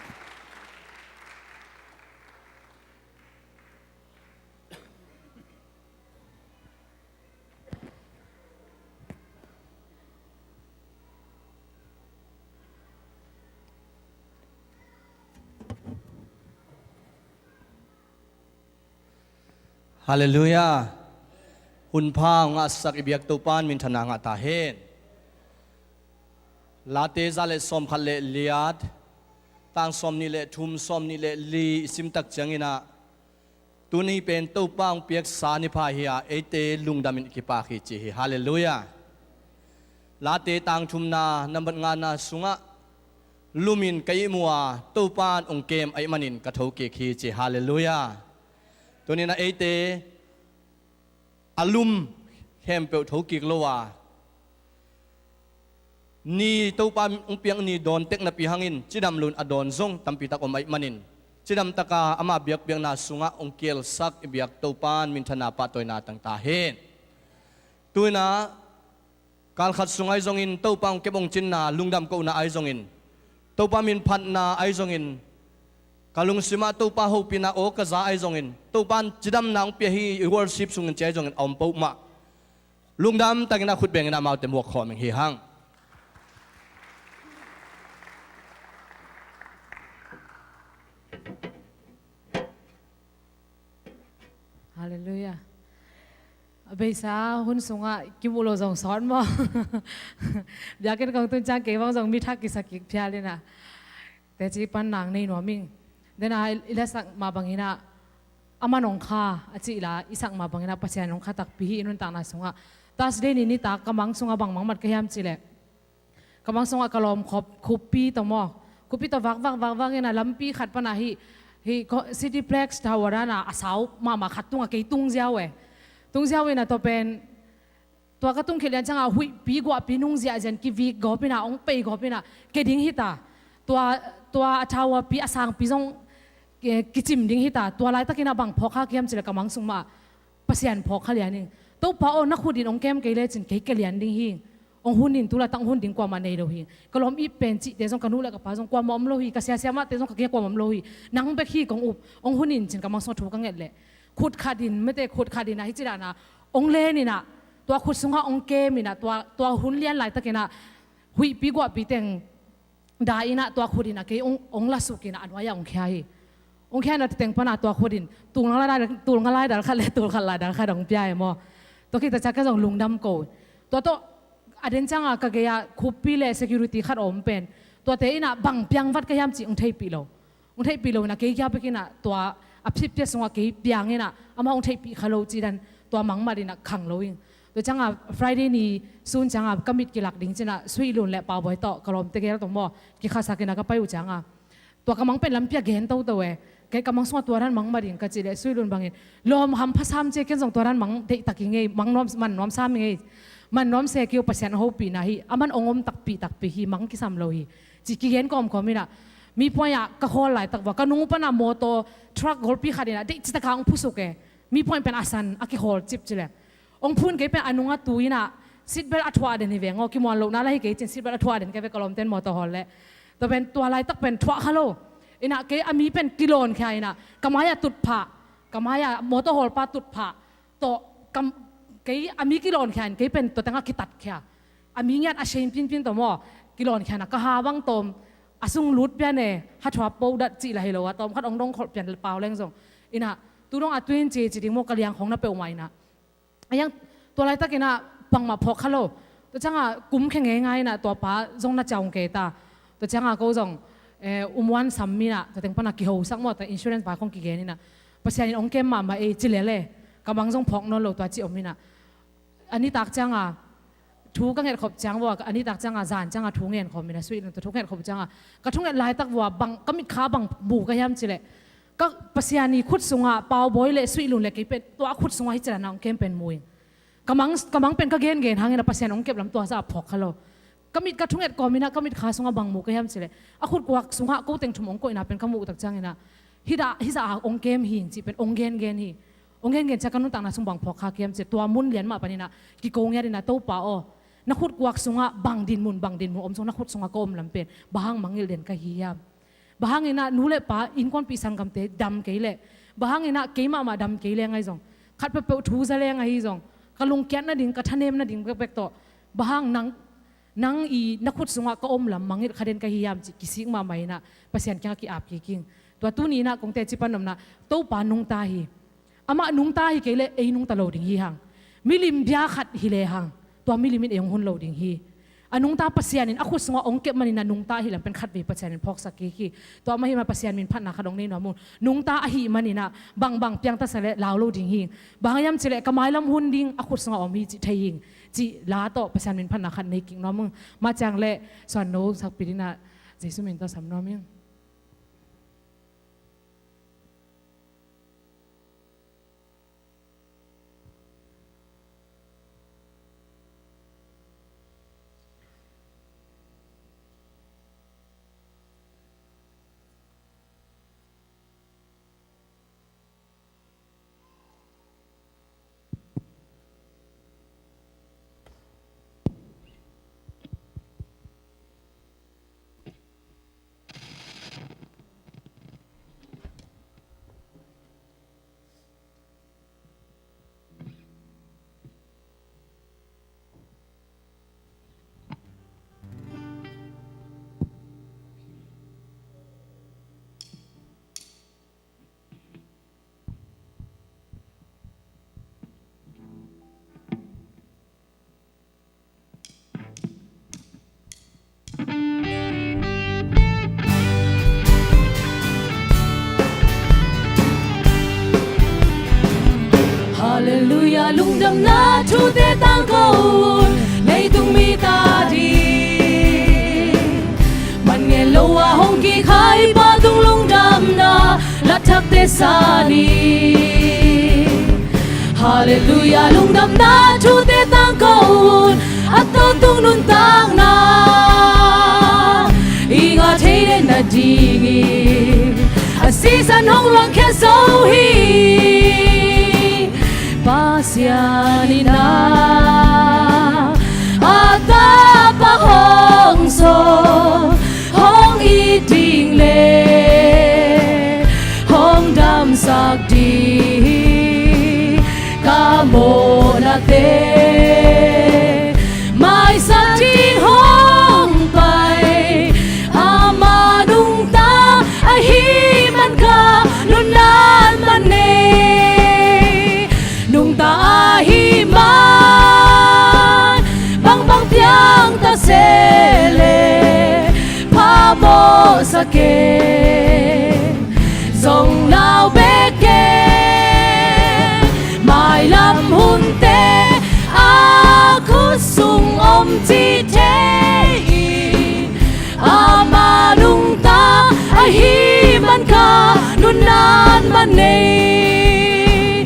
ฮาเลลูยาหุ่นพางอาศักอิบยักตุปานมินธนางาตาเฮนลาเตซาเลสอมขัดเลเลียดต่างสอมนี่เลทุมสอมนี่เลลีสิมตักจังอินะตัวนี้เป็นตุปางเปียกสานิพาเฮียเอเตลุงดามินกิปาคิจิฮาเลลูยาลาเตต่างทุมนานับงานนาสุงะลูมินไกมัวตุปานองเกมไอมันินกะโถเกคีจิฮาเลลูยาตัวนี้นะเอเตอลุมเข้มเปลวทุกิกโลวานี่ตัวปามองเปียงนี่โดนเต็กนับปีหังอินจิดำลุนอดอนซงตัมปีตะกอมไอมันินจิดำตะกาอามาเบียกเบียงนาสุงะองเกลซักเบียกตัวปานมินธนาปะตัวนาต่างตาเฮนตัวนะการขัดสุงไอซงอินตัวปางเก็บองจินนาลุงดำกูนาไอซงอินตัวปามินพันนาไอซงอินkalung sima tu pa ho pina o ka za ai zongin tu pan chidam nang pe hi worship sungin che zongin om po ma lungdam tangina khut beng na mau te mo kho meng hi hang Hallelujah เบสาหุ่นสูงอ่ะกิบุโลจงสอนบ่อยากกินของตุนจางเก๋วังจงมีทักกิสกิพิอาเลยนะแต่จีปันนางในหนัวมิงเดนายอิเลสักมาบังอินะอามันองคาอาจิลาอิสักมาบังอินะปัจจัยนองคาตักปีอินุนต่างนาสุงะตาสเดนินิตากำมังสุงะบังมังมัดกะยามจิเลกำมังสุงะกะลอมขอบคุปปีตอมอคุปปีตอวักอินะลำปีขัดปนาฮี hi Cityplex Tawara na asaw mama khatunga kay tung jawe na to pen tua ka tung khelian changa hui pi go pinung zia jan ki vi go pina ong pe go pina ke ding hita tua atawa pi asang pi jong kichim ding hita tua lai takina bang phokha kiam chile kamang sungma pasian phokha lianing to pa o na khudin ong kem ke le chin ke lian ding hi ong hunin tula tang hun ding kwa ma nei lo hi kolom i pen chi te jong kanu la ka pa jong kwa mom lo hi ka sia sia ma te jong ka ke kwa mom lo hi nang be khi kong up ong hunin chin kamang so thu ka nget le khut khadin me te khut khadin na hi chira na ong le ni na tua khut sunga ong ke mi na tua hun lian lai takena hui pi gwa pi teng da ina tua khudina ke ong la sukina anwaya ong khai na teng pana tua khudin tung la dal kha le tul kha la dal kha dong pya mo to ki ta cha ka jong lungdam ko to aden changa ka ge ya khupi le security khat om pen to te ina bang pyang wat ka yam chi ong thei pi lo na ke kya pe kina to a phip te sunga ke pyang ina ama ong thei pi khalo chi dan to mang ma dina khang loing to changa Friday ni sun changa kamit ki lak ding china sui lun le pa boy to kalom te ge to mo ki kha sa ke na ka pai u changa to ka mang pen lam pya gen to we ke ka mang so to ran mang ma ding ka chi le sui lun bangin lom ham phasam che ken jong to ran mang de taking mang nom man nom sam nge man nom se kiu pasien ho pi na hi aman ongom tak pi hi mang ki sam lo hi chi ki gen kom komina mi poya ka hol lai tak wa ka nu pa na moto truck gol pi khadina de chi ta ka ong phusu ke mi point pen asan aki hol chip chile ong phun ke pen anunga tuina seatbelt athwa den hi vengo ki mon lo na la hi ke chen seatbelt athwa den ke ve kolom ten moto hol le to pen to lai tak pen thwa khalo ina ke ami pen kilon khaina kamaya tutpha kamaya moto hol pa tutpha to kam cái ami kilon khan cái pen to tanga kitat kya ami ngat a shein pin to mo kilon khan ka ha wang tom asung lut pya ne ha thwa po dat chi la helo tom khat ong dong khol pian paw leng jong ina tu dong a twin chi chi ding mo kaliang khong na pe mai na ayang to lai takina pang ma phok khalo to changa kum khe nge ngai na to pa jong na chawng ke ta to changa ko jong umwan sammi na to teng pana ki ho sak mo ta insurance ba khong ki ge ni na pasian ong kem ma e chi le le kamang jong phok no lo to chi ominaอันนี้ตักจังอ่ะทูก็เงินขบจังว่าอันนี้ตักจังอ่ะจานจังอ่ะทูเงินขบมีนะสวีนตัวทูเงินขบจังอ่ะก็ทูเงินลายตักว่าบังก็มีขาบังบูก็ย้ำจิเลยก็ปัสยานีขุดสงอ่ะเปล่าบอยเลยสวีลุนเลยกี่เป็นตัวขุดสงอ่ะที่จะน้องเก็บเป็นมวยกำมังเป็นก็เกณฑ์หางเงินปัสยาน้องเก็บลำตัวจะพอกเขาโลก็มีกระทุเงินก็มีนะก็มีขาสงอ่ะบังบูก็ย้ำจิเลยอ่ะขุดกวักสงอ่ะก็เต็งถุงองก็อินะเป็นขมูตักจังอินะฮิจะองเกมหินจิเป็นองเกณฑ์หิองเงินจะกันนุ่งต่างนะสมบังพอคาเกียมเจตัวมุนเลียนมาปนินะกิโกงเงี้ยดินะโตป่าอ๋อนักขุดกวักสงะบังดินมุนอมสงนักขุดสงะก็อมลำเป็นบางมังเงินเลียนกะเฮียมบางเงินนะนูเล่ป่าอินคอนปีสังกัมเตดำเกยเล่บางเงินนะเกยมาดำเกยเล่ไงจงขัดไปเปิดทูซะเล่ไงจงกะลุงแกนนะดิ่งกะทะเนมนะดิ่งเปกโตบางนังอีนักขุดสงะก็อมลำมังเงินคดีนกะเฮียมจิกิสิงมาใหม่นะภาษาอังกฤษกีอาบกี่กิ่งตัวตู้นี้นะคงเตจิปันนำนะโตป่านุงตาฮีอามานุงตาฮิเกเลเอนุงตะโลดิงฮีหังมิลิมเบียขัดฮิเลหังตัวมิลิมินเองหุ่นโลดิงฮีอนุงตาปัสยานินอคุสงอองเก็บมันนินนุงตาฮิลเป็นขัดวีปัสยานินพอกสักกีตัวมาฮิมาปัสยานินพันนาขดงนี้หนอมุนนุงตาอหิมันนินะบางเปียงตาเสลลาวโลดิงฮีบางยามเจเลกไม้ลำหุ่นดิงอคุสงอมีจิไทยิงจิลาโตปัสยานินพันนาขัดในกิ่งหนอมึงมาจังเลสอนโนสักปีนินะเจสุมินตัวสำนอมิงHallelujah lung dam na thu te tang ko nei tung mi ta di man nghe lo wa hong ki khai pa tung lung dam na la thak te sani Hallelujah lung dam na chu te tang kaun at to tung nun tang na inga thei de na dingi asisan hong lang khe so hi pasiani na ata pa hong so hong i ding le hong dam sak di ca mô na te mai sa tin hong pai ama nung ta a hi man ka nun nan man ne nung ta a hi man bang bang piang ta se le pa mo sa ke dòng lao bé ke mai lam hun te a khu sung om chi te a ma nung ta a hi man ka nun nan man nei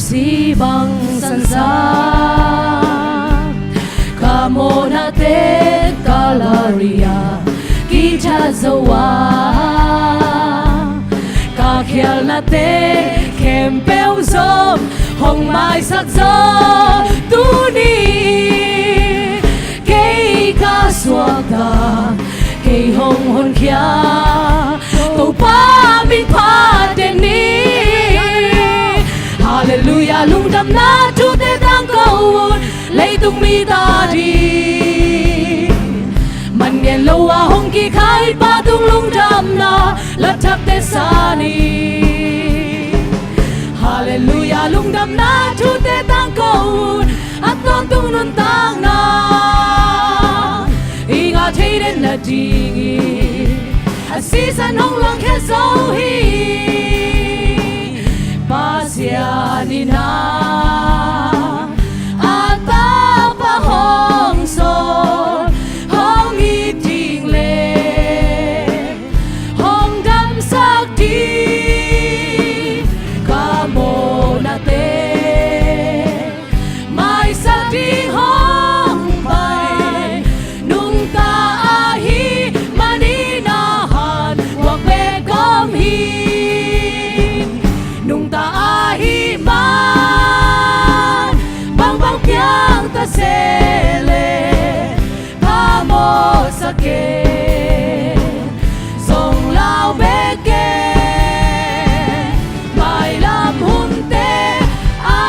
si bang san sa ka mo na te kalaria ki cha zawa ka khial na te kem peo zom hong mai sắc gió tu ni cây ca xua ta cây hong hôn kia tàu pa min pa tên ni Hallelujah lung đam na chu te tang câu lấy tung mi ta đi man ngen lâu à hong ki khai pa tung lung đam na la thap te sa ni Hallelujah lung đam na chu te tang câu at ton tung nun tang na inga thei den na dingi a season hong lang khe so hi pasiani na ata pa hong so hong i ting le hong dam sak di mai sa ding hong pai nung ta a hi mani na han wak be kom hi nung ta a hi man bang bang piang ta se le pa mo sa ke song lao be ke mai lam hun te a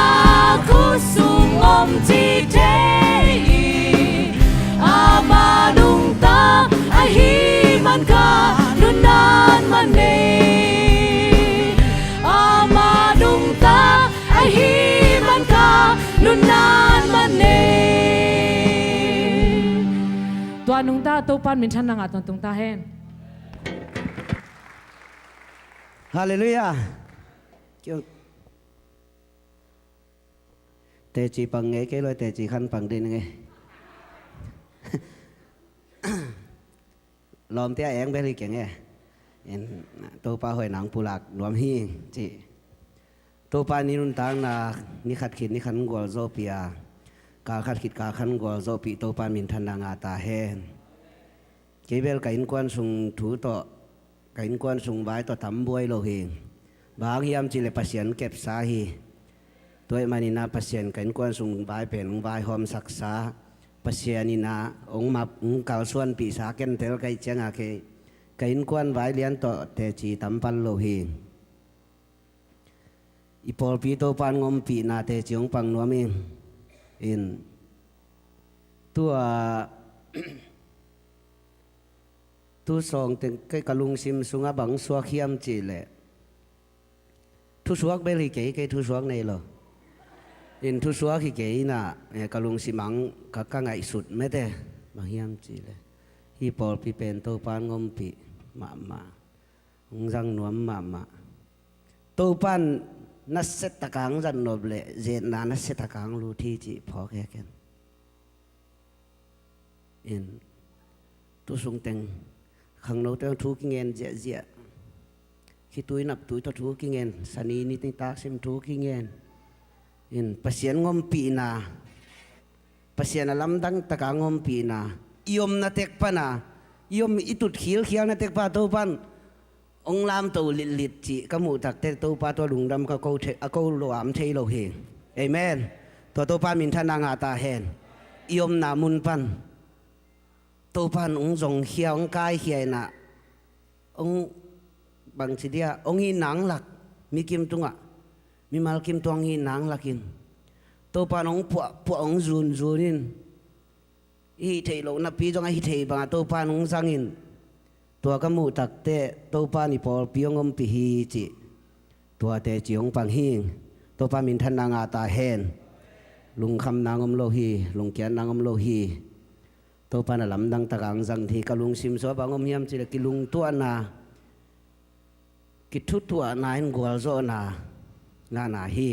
khu sung om chi te a ma nung ta a hi man ka nun nan man ne a ma nung ta a hi man ka nun nan man ne tua nung ta to pan min chan na nga tung ta hen Hallelujah. Kêu tê chỉ bằng nghe cái lời tê chỉ khăn bằng đi nghe. Lom tia em bé đi kia nghe. Tô pa hồi nắng pulak luam hi chị. Tô pa ni nun tang na ni khát khít ni khăn gol zopia. Ka khát khít ka khăn gol zopi tô pa min than nga ta hen. Cái bel kain quan sung thủ to kain quan sung vai to tam buai lo hi. Bang hiam chỉ là pasien kẹp sa hi. Tôi manina pasien kain quan sung vai pen vai hom saksa. Pasianina ong map ong kal suan pi sa ken tel kai changa ke kain quan vai lian to te chi tampal lo hi. Ipol pi to pan ngom pi na te chiong pang nuami in tua tu song ten cái kalung sim sunga bang suak hiam chi le thu suak bel hi cái thu suak này lo in thu suak hi ke na kalung simang ka ngai sut me te bang hiam chi le hi pol pi pen to pan ngom pi ma ma ung rang nuam ma ma to pan na set takang jan noble je na set takang lu thi chi pho ke ken in tu sung teng khang no teng thu ki ngen je je คิดตุยนับตุยตัวทุกิเงินสนีนิติตาสิมทุกิเงินอินภาษางมปีนาภาษาลำดังตะกางมปีนายมนาเทกปนายมอิตุดขีลนาเทกปาตัวปันองลามตัวลิดจีกมูตักเตตัวปาตัวลุงดำเขาโลอามเทโลเฮงเอเมนตัวปันมินทนางาตาเฮนยมนามุนปันตัวปันองจงเขียวองกายเขียนะองบางสิเดียองหินหนังหลักมีกิมตุงะมีมาลกิมตวงหินหนังหลักินตัวปานองพวกองจูนินฮีเทโลนับปีจงฮีเทบางตัวปานองสังอินตัวกมูตักเตตัวปานิปอลปีองมปีฮีจิตัวเตจิองปังฮิงตัวปามินทันนางาตาเฮนลุงคำนางอมโลฮีลุงเกียนนางอมโลฮีตัวปานลำดังตะกังสังทีกะลุงซิมสวบางอมยามจิเลกิลุงตัวนากิทุตัวนาอินกัวโซนานาฮี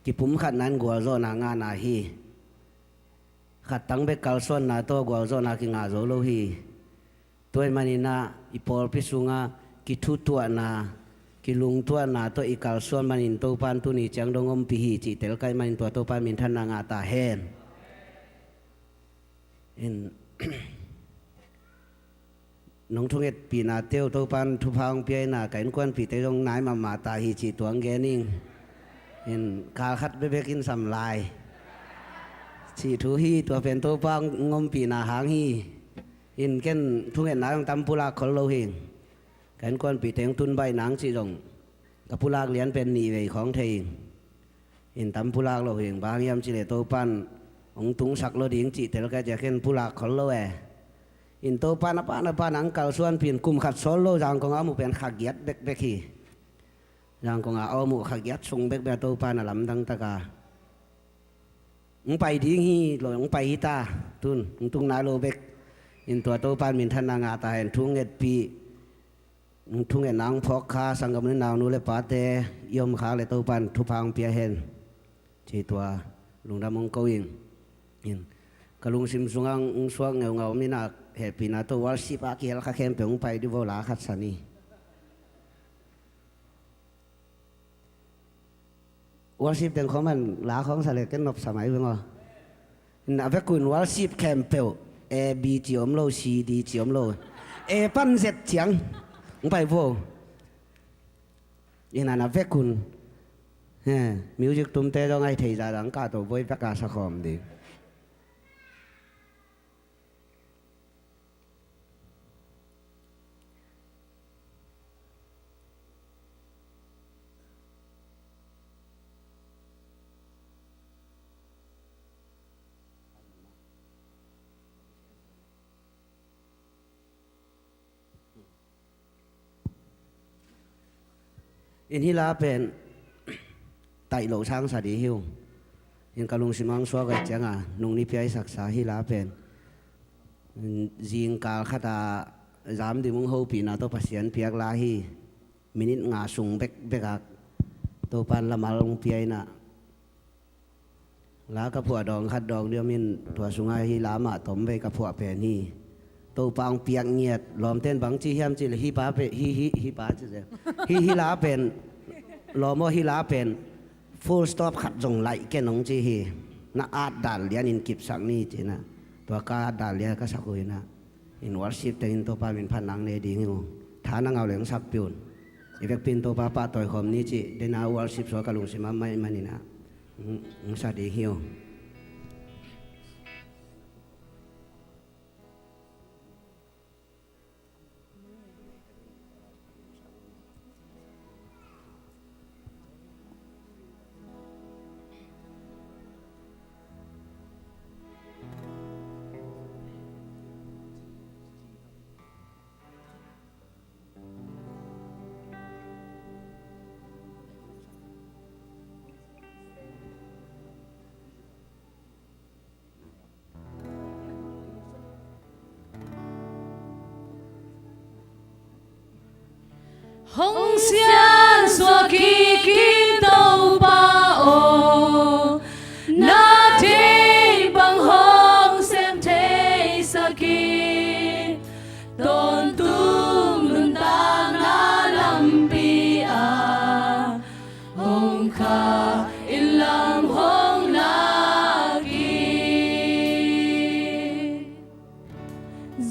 กิปุ่มขัดนั้นกัวโซนางานาฮีขัดตั้งเบกกัลส่วนนาตัวกัวโซนากิงาโซโลฮีตัวมันนี่นาอีพอลพิสุงากิทุตัวนากิลุงตัวนาตัวอีกัลส่วนมันนี่ตัวปันตุนีจังดงอมพิฮีจิเตลไกมันนี่ตัวปันมินทันนางาตาเฮนอินน้องทุ่งเอ็ดปีนาเตียวตัวปันทุพางเปียนาไก่นกวนปีเตยงนายมาตาฮีจิตัวเกนิงเห็นกาคัดไปกินสำลายสีทูฮีตัวเป็นตัวปังงมปีนาหางฮีเห็นเก่นทุ่งเห็นนายตำปุลาคนโลหิงกันกวนปีเตงตุนใบหนังสีดงกับปุลาเลียนเป็นหนีเวของเทงเห็นตำปุลาโลหิงบางยามจิเลตัวปันองตุงสักโลดิงจิแต่ละแกจะเห็นปุลาคนโลเอเห็นตัวปันหนังเก่าส่วนเปลี่ยนกุมขัดโซโลจางของอามุเป็นขักเกียดเบกฮียังคงเอาหมู่ขักยัดส่งเบกแบบตัวปานลำดังตะกาไปดิ้งฮีหลงไปฮิตาตุนตุงนาโลเบกอินตัวปานมินทันนางาตาเห็นทุ่งเอ็ดปีทุ่งเอ็ดนางพอกคาสังกำนินาวนูเลปาเตยมขาเลยตัวปานทุพังเปียเห็นที่ตัวลุงดำมงเกวิงอินกลุงซิมสุงังสวงเงามีนาเหตุปีนาตัววัลสิปากีลข้าเข้มเปียงไปดิโวลาขัดสานีวัลสิบเป็นของมันหลาของสเลกันนบสมัยเพิ่งอ่ะน่าเวกุนวัลสิบแคมเปลเอบีจิอมโลซีดีจิอมโลเอปั้นเสร็จเฉียงไปโวยันน่าเวกุนมิวสิกตุ้มเตะต้องให้ทีจ่าดังกาตัวไว้ประกาศสักคำดีอินฮิลาเป็นไต่โหลช้างสาดีฮิวอินกะลุงสิมังสวกันจังอ่ะนุ่งนิพยศักษาฮิลาเป็นจิงกาลขตาจามดิมุงฮูปีนาตัวพัศยันเปียกลาฮีมินิงาสุงเบกตัวปันละมาลงเปียน่ะลากระผัวดองขัดดองเดียวมินตัวสุงไอฮิลามาตมไปกระผัวแผ่นี่ตัวปังเปียกเงียดล้อมเต้นบังจีเฮียมจีเลยฮิปาเป็นฮิปาจีเจฮิลาเป็นล้อมว่าฮิลาเป็น full stop ขัดจงไหลแกน้องจีฮีน่าอาดดัลเลียนินกิบสักนี่จีนะตัวกาดัลเลียก็สักคุยนะอินวัลสิบแต่อินตัวปามินพันนังเนดีงิวฐานังเอาเหลืองสักปิวนอีเวกปินตัวปาต่อยคอมนี่จีเดนาวัลสิบสวกลุงสิมาไม่มันนี่นะสักดีหิว hồng xian xua kỳ kim tàu ba ô na thế bằng hồng xem thế sa kỳ tôn tung lun ta na lang ilam hong lagi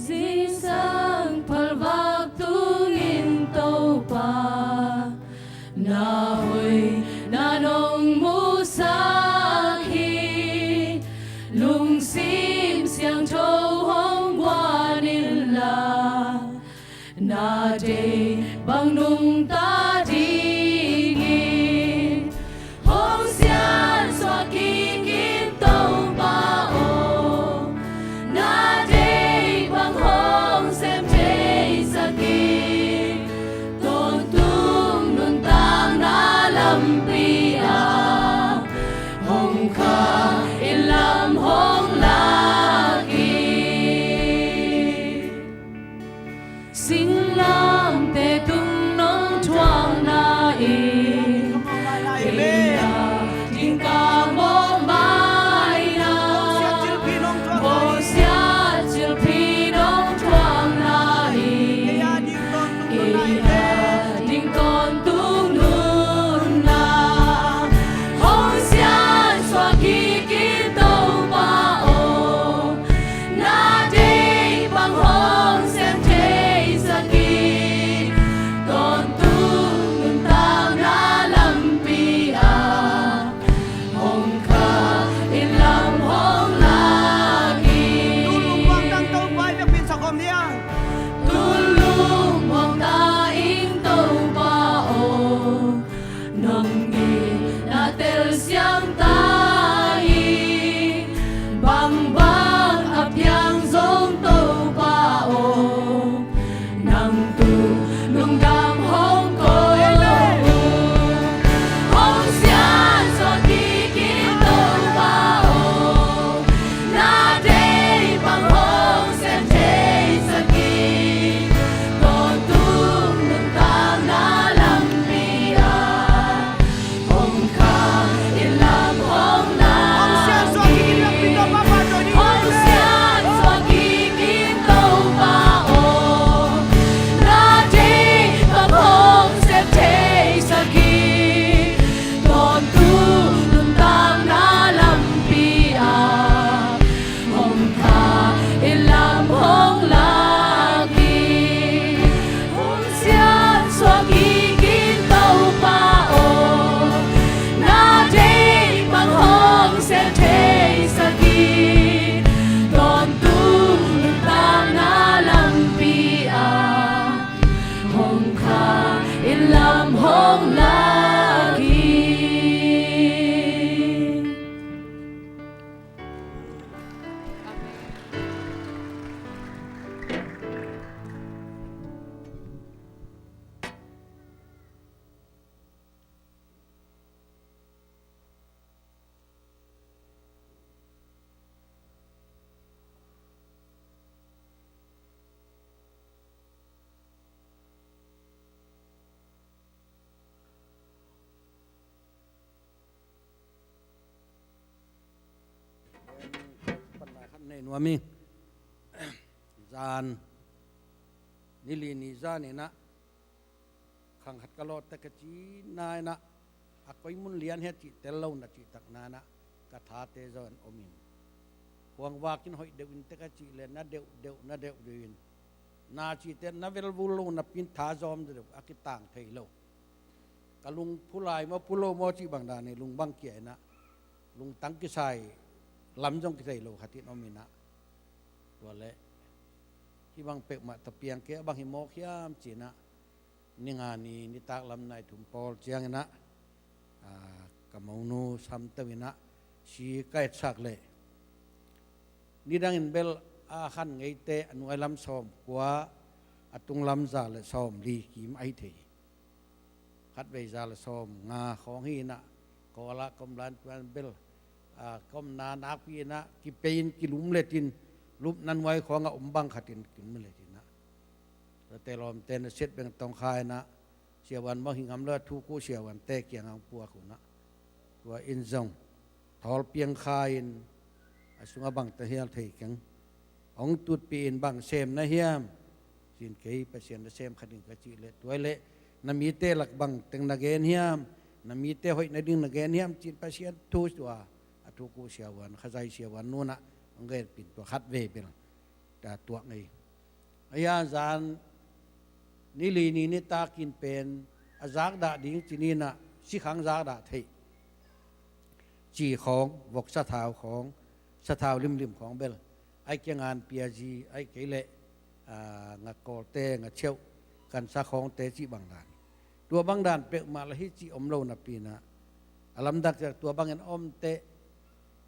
dinh sang palvak tungin tàu pa na hui na nong musaki lung sim siang châu hong qua nila na day bang nung ta dingin hong xian xóa kikin tàu bao na day bang hong xem day sakin tôn tung nun tang na lam pia hong kha ilam hong lagi sinh lam te tung nong thoang na ding ka mo mai na mo sia chil pi nong thoang na ding con tung nun na hong xian xóa kikin tàu pa na day bang hong xem day sakin con tung nun tang na lam pia hong kha ilam hong lagi tulung wang ta ing tàu pa nong gi na tel siang tai bang bang apyang zong tàu pa nang tu nung dam hong ko hong xian xóa kikin tàu pa na day bang hong xem day sakin con tung nun tang na lam pia hong kha ilam hong lagi hong xian xóa kikin tàu pa na day bang hong xem day sakin con tung nun tang na lam pia hong kha ilam hong lagi hong xian xóa kikin tàu pa na day bang hong xem day sakin con tung nun tang na lam pia hong kha ilam hong lagiในนัวมิจานนิลีนีจานนี่นะขังหัดกะโลตะกะจีนายนะอักไปมุนเลียนเฮจิเตลลาวนะจิตักนานะกะทาเตจอนอมินหวงวากินหอยเดวินตะกะจีเลนะเดวเดวนะเดวเดวินนาจีเตนะเวลวูโลนะปินทาจอมเดวอากิต่างไทยโลกะลุงผู้ลายมาผู้โลมอจิบังดาในลุงบังเกียนะลุงตังกิไซลำจงกิไซโลขัดที่อมินะตัวเละที่บางเป็กมาตะเปียงเกะบางหิมอกยามจีนะนิงานีนิตากลำในถุงปอลเจียงนะกะมนูซัมตะวินะชีไก่ชักเลยนี่ดังอินเบลอาขันไงเตะอนุไอลำซ้อมกว่าอตุงลำซาเลยซ้อมลีกิมไอเทคัดไปซาเลยซ้อมงาของฮีนะกอละกำลังเป็นเบลกำนานักพีนะกิเปยินกิลุมเลตินรูปนั้นไว้ของอมบังขัดินกินไม่เลยทีนะแต่ลมเตนเช็ดเป็นตองคายนะเสียวันบ่หิงอำเลิศทุกูเสียวันเตะเกียงอังปัวขุนะตัวอินซงทอลเปียงคายอินสุงบังตะเฮียลเทกังองตุดปีอินบังเซมนะเฮียมสินเกยไปเสียนเซมขัดินกะจีเลตัวเละนมีเตลักบังตึงนักเกนเฮียม na mi te hoi na ding na gen hiam chin pasien tu tua atu ku sia wan khazai sia wan nuna ngai pin tua khat ve bil ta tua ngai aya zan ni li ni ni ta kin pen azak da ding chinina si khang zak da theiจีของวกสะเท้าของสะเท้าริมของเบลไอ้เกี่ยงานเปียจีไอ้เกลเละงะกอเตงะเชียวกันสะของเตจีบางด่านตัวบางด่านเปกมาละฮิจีอมโลนับปีนะอลัมดักจากตัวบางเงินอมเต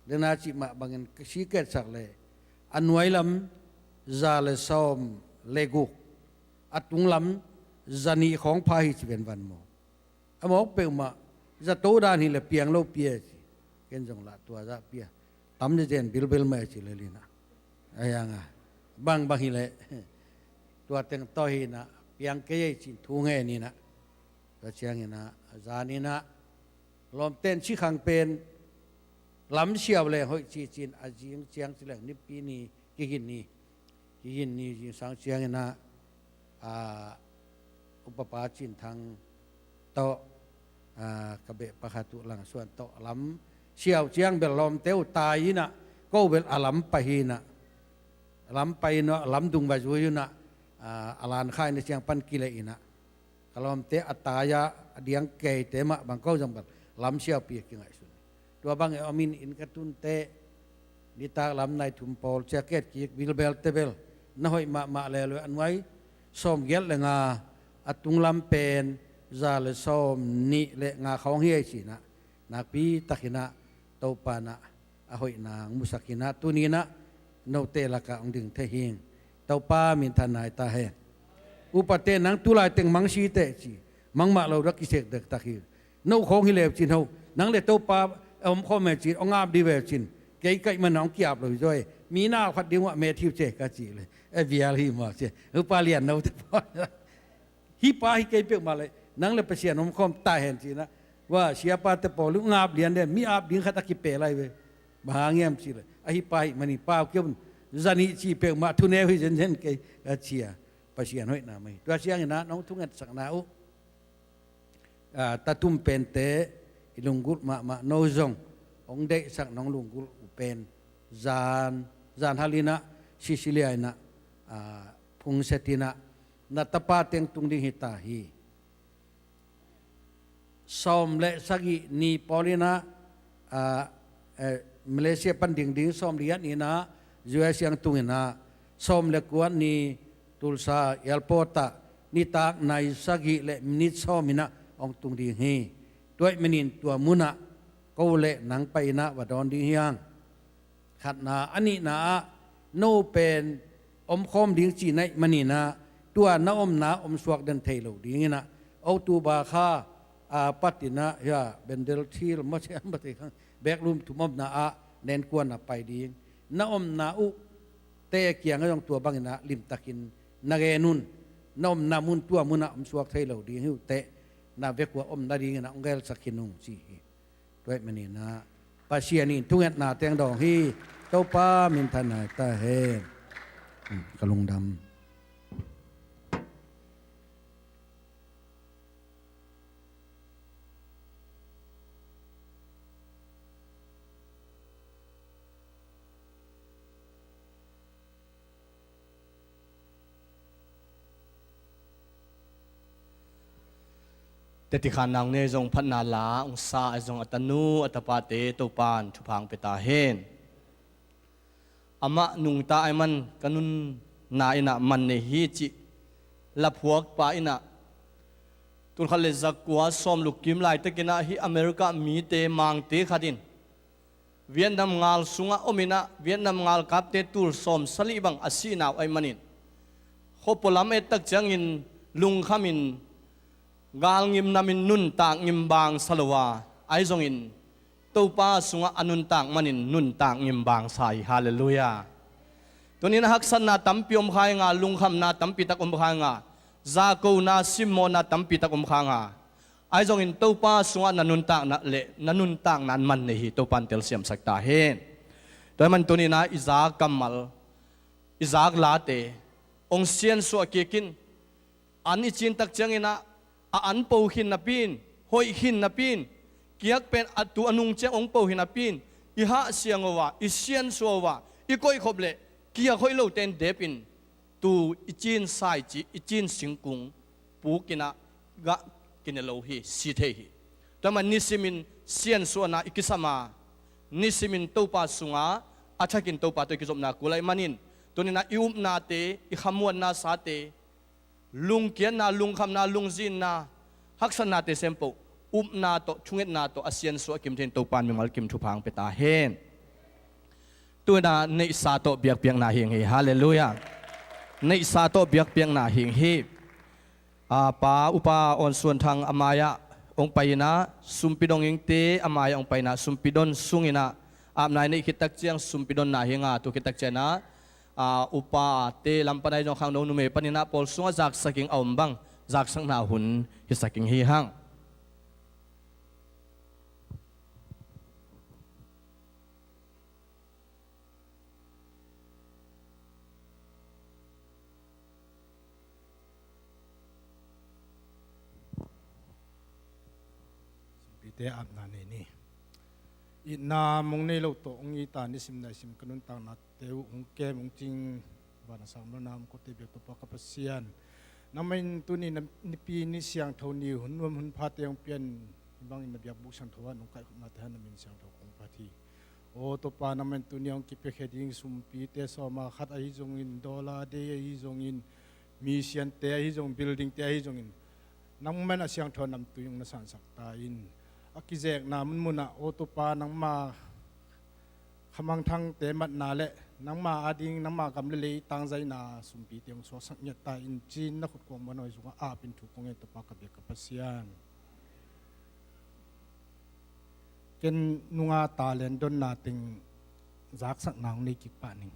เดนาจิมาบางเงินชีเกตสักเลยอันไว้ลำซาเลซอมเลกุอัตุงลำจันีของพาหิจิเป็นวันโมอมอกเปกมาจะโตด่านหิเลเปียงโลเปียเห็นจงละตัวจะเปียตั้มจะเจนบิลไม่จิเลยลีนะไอ้ยังอ่ะบางฮิเลตัวเต็งต่อหินะเปียงเกยจินทุ่งเฮนี่นะตัวเชียงนี่นะจานี่นะลมเต้นชิขังเป็นลำเชียวเลยหอยจีนอาจีงเชียงสิแหลงนิปีนี้กินนี่จีสังเชียงนี่นะอุปปาจินทางโตกระเบะปะคาตุหลังส่วนโตลำเชี่ยวเชียงเบลลมเต้วตายนะก็เบลอลัมไปนะลำไปเนาะลำดุงไปช่วยนะอลานค่ายในเชียงปันกิเลอินะกลมเตะอัตายาเดียงเกยเตมะบางก็จำเป็นลำเชี่ยวเปียกยังไงสุดตัวบางอามินอินกระตุนเตะนิตาลำในถุมปอลแจ็คเก็ตกิกบิลเบลเตเบลน้อยมาเลยอันไว้ส้มเกลเลยงาอัตุงลำเป็นซาเลส้มนี่เลยงาของเฮียสินะนักปีตักินะโตปานะอหอยนางมุสกินะตุนีนะโนเตลกะองดึงเทหิงเต้าป้ามินทนายตาเฮอุปเตนังตุลายเต็งมังชีเตจีมังมาเรารักกิเสกเด็กตะคีโนของฮิเลวจินเฮานังเลเต้าป้าเอาข้อแม่จีเอางาบดีเวจินเกยไก่มันน้องเกียบเลยด้วยมีหน้าขัดดิ้งว่าเมทิวเจกจีเลยเอวิอาลีมาเจอุปาเลียนโนเตปฮิปาฮิเกยเปียกมาเลยนังเลเปเสียนอมคอมตาเห็นจีนะว่าเสียปาเตปอลุงาบเลียนเดมีอาบดิ้งขัดตะกิเปอะไรเว้บางเงี้ยมจีเลยอฮิปาฮิมันนี่ป้าเกี่ยวจานิจีเปียกมาทุเนวิเจนเกยเชียปเสียนห้อยนาไม่ตัวเชียงนะน้องทุ่งเงินสักนาอุตาตุ้มเป็นเตะลุงกุลมาโนจงองเดสักน้องลุงกุลเป็นจานฮาลินะซิซิเลียนะพุงเซตินะนัตปาเต็งตุงดิหิตาฮีซอมเลสักินีปอลินะมาเลเซียปันดิ่งซอมเลียนี่นะยูเอสยังตุงนะซอมเลกวนนี่ตุลซาเอลโปตานี่ตากในสักิเลมินิซอมินะองตุงดิ่งฮีด้วยมินินตัวมุนะก็เลหนังไปนะวัดอนดิ่งยังขัดนาอันนี้นะโนเป็นอมคอมดิ่งจีในมันนี่นะตัวน้าอมนาอมสวกเดินเทโลดิ่งนะเอาตัวบาคาปัตตินะยาเบนเดลทีลมาเชื่อมปฏิขังแบกลุมถุมอมนาเน้นกวนไปดีน้าอมนาอุเตะเกียงก็ต้องตัวบางนะลิมตะกินนาเกนุนน้าอมนามุนตัวมุนะอมสวกเทโลดีหิวเตะนาเวกว่าอมนาดีนะองเกลสักขินุงจีด้วยมันนี่นะปัจเจียนี่ทุกเงินนาเตียงดองฮีเต้าป้ามินทนายตาเฮกระลุงดำแต่ที่ขานางเนจงพัฒนาลาองศาจงอัตนูอัตปาเตตุปานทุพังเปตาเฮนอามะนุงตาไอมันกันุนนาอินะมันเนฮีจิลับหัวปาอินะตุนขันเลจักกัวซอมลูกกิมไลตะกินะฮีอเมริกามีเตมังเตขัดินเวียดนามงาลสุงะอมินะเวียดนามงาลกับเตตุลซอมสลีบังอาศีนาวไอมันินโคปลามเอตักจังอินลุงขมินกาลงิมนามินนุนตากงิมบางสลวาไอจงอินตัวป้าสุงะอนุนตากมันินนุนตากงิมบางใส่ฮาเลลูยาตัวนี้นะฮักสันนาตัมปิอมขายงาลุงคำนาตัมปิตักอมขายงาซาโกนาซิมโมนาตัมปิตักอมขายงาไอจงอินตัวป้าสุงะนันุนตากนัเลนันุนตากนันมันเนหิตัวปันเตลเซียมสักตาเฮนตัวมันตัวนี้นะอิซากัมมัลอิซาลาเตองเซียนสัวเกกินอันนี้จินตักจังอินะอันปูหินนับปีนโฮ หอยหินนะปีนเกียกเป็นอัตุอนุงเจ้าองเปาหินนะปีนอีหาเสียงว่าอีเซียนสัวว่าอีก้อยขบเละเกียกหอยโลเต็นเดปินตูอีจีนไซจีอีจีนสิงกุงปูกินะกะกินโลหิสิเทหิแต่มันนิสิมินเซียนสัวนะอิกิสมานิสิมินตูปาสุงาอาชากินตูปาตัวกิจมนากุไลมันินตัวนี้นะอิอุมนาเตอิขมวนนาสาเตลุงเกียนนาลุงคำนาลุงจินนาฮักษณาเตเซมโปอุมนาโตชุงเอ็ดนาโตอาเซียนสัวกิมเทนตูปานมิมัลกิมทุพังเปตาเฮนตัวนาในสาโตเบียกเปียงนาเฮงเฮฮาเลลูยาในสาโตเบียกเปียงนาเฮงเฮปาอุปาออนส่วนทางอมายะองไปนะสุมปิดงอิงเตอมายะองไปนะสุมปิดอนสุงินะอาบนายในคิดตักเจียงสุมปิดอนนาเฮงาตัวคิดตักเจนะอุปาเตลำปนัยจงขังโนนุเมปนินะปอลสุงจากสักิงอมบังจากสังนาหุนฮิสักิงฮีฮังเตอับนานี่อินามงในโลกโตองอีตานิสิมนายสิมกนุนตังนัดเตวองเกมองจริงวานาสามนามกติเบียตปะกัปเซียนน้ำมันตัวนี้นิปีนิเสียงเท่านี้หุ่นรวมหุ่นพาเตียงเปลี่ยนบางนับยาบุกสังทวันองไก่ขุนมาแทนน้ำมันเสียงเท่าของพาทีโอ้ตัวปาน้ำมันตัวนี้องกิเปเฮดิ้งสุมปีเตสอมาขัดไอจงอินดอลลาร์เดย์ไอจงอินมีเสียงเตไอจงบิลดิ้งเตไอจงอินน้ำมันเสียงเท่านำตัวยงนัสันสักตาอินอากิเจกนามันมุนะโอตุปานังมาขมังทังเตมัดนาเละนังมาอาดิงนังมากำเลเลยตังใจนาสุมปีเตียงสวสักเนตาอินจีนนักขุดกองมันอยสุกอาเป็นถูกกองเงินตุปากับเบียกับปัสยานเกนนุงอาตาเลนดนนาติงจากสักนางในกิปานิง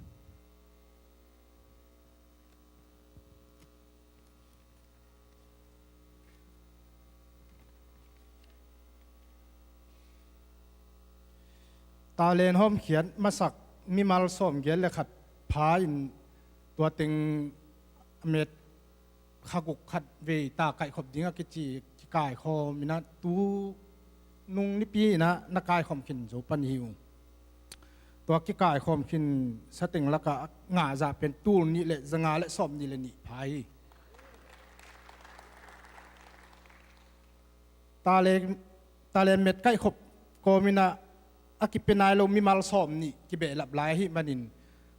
ตาเลนห้อมเขียนมาสักมีมาลสมเขียนเลยขัดพาอินตัวติงเม็ดขากุกขัดเวตาไก่ขบดิ้งกิจีไก่คอมินะตูนุงนิปีนะนักไก่ขอมขินโจปันหิวตัวกิไก่ขอมขินสติงละกะงาจะเป็นตูนี่แหละจะงาและสมนี่แหละนี่พายตาเลนเม็ดไก่ขบโกมินะอากิเป็นนายเรามีมาลสอมนี่กิเบะหลับไหลหิมันิน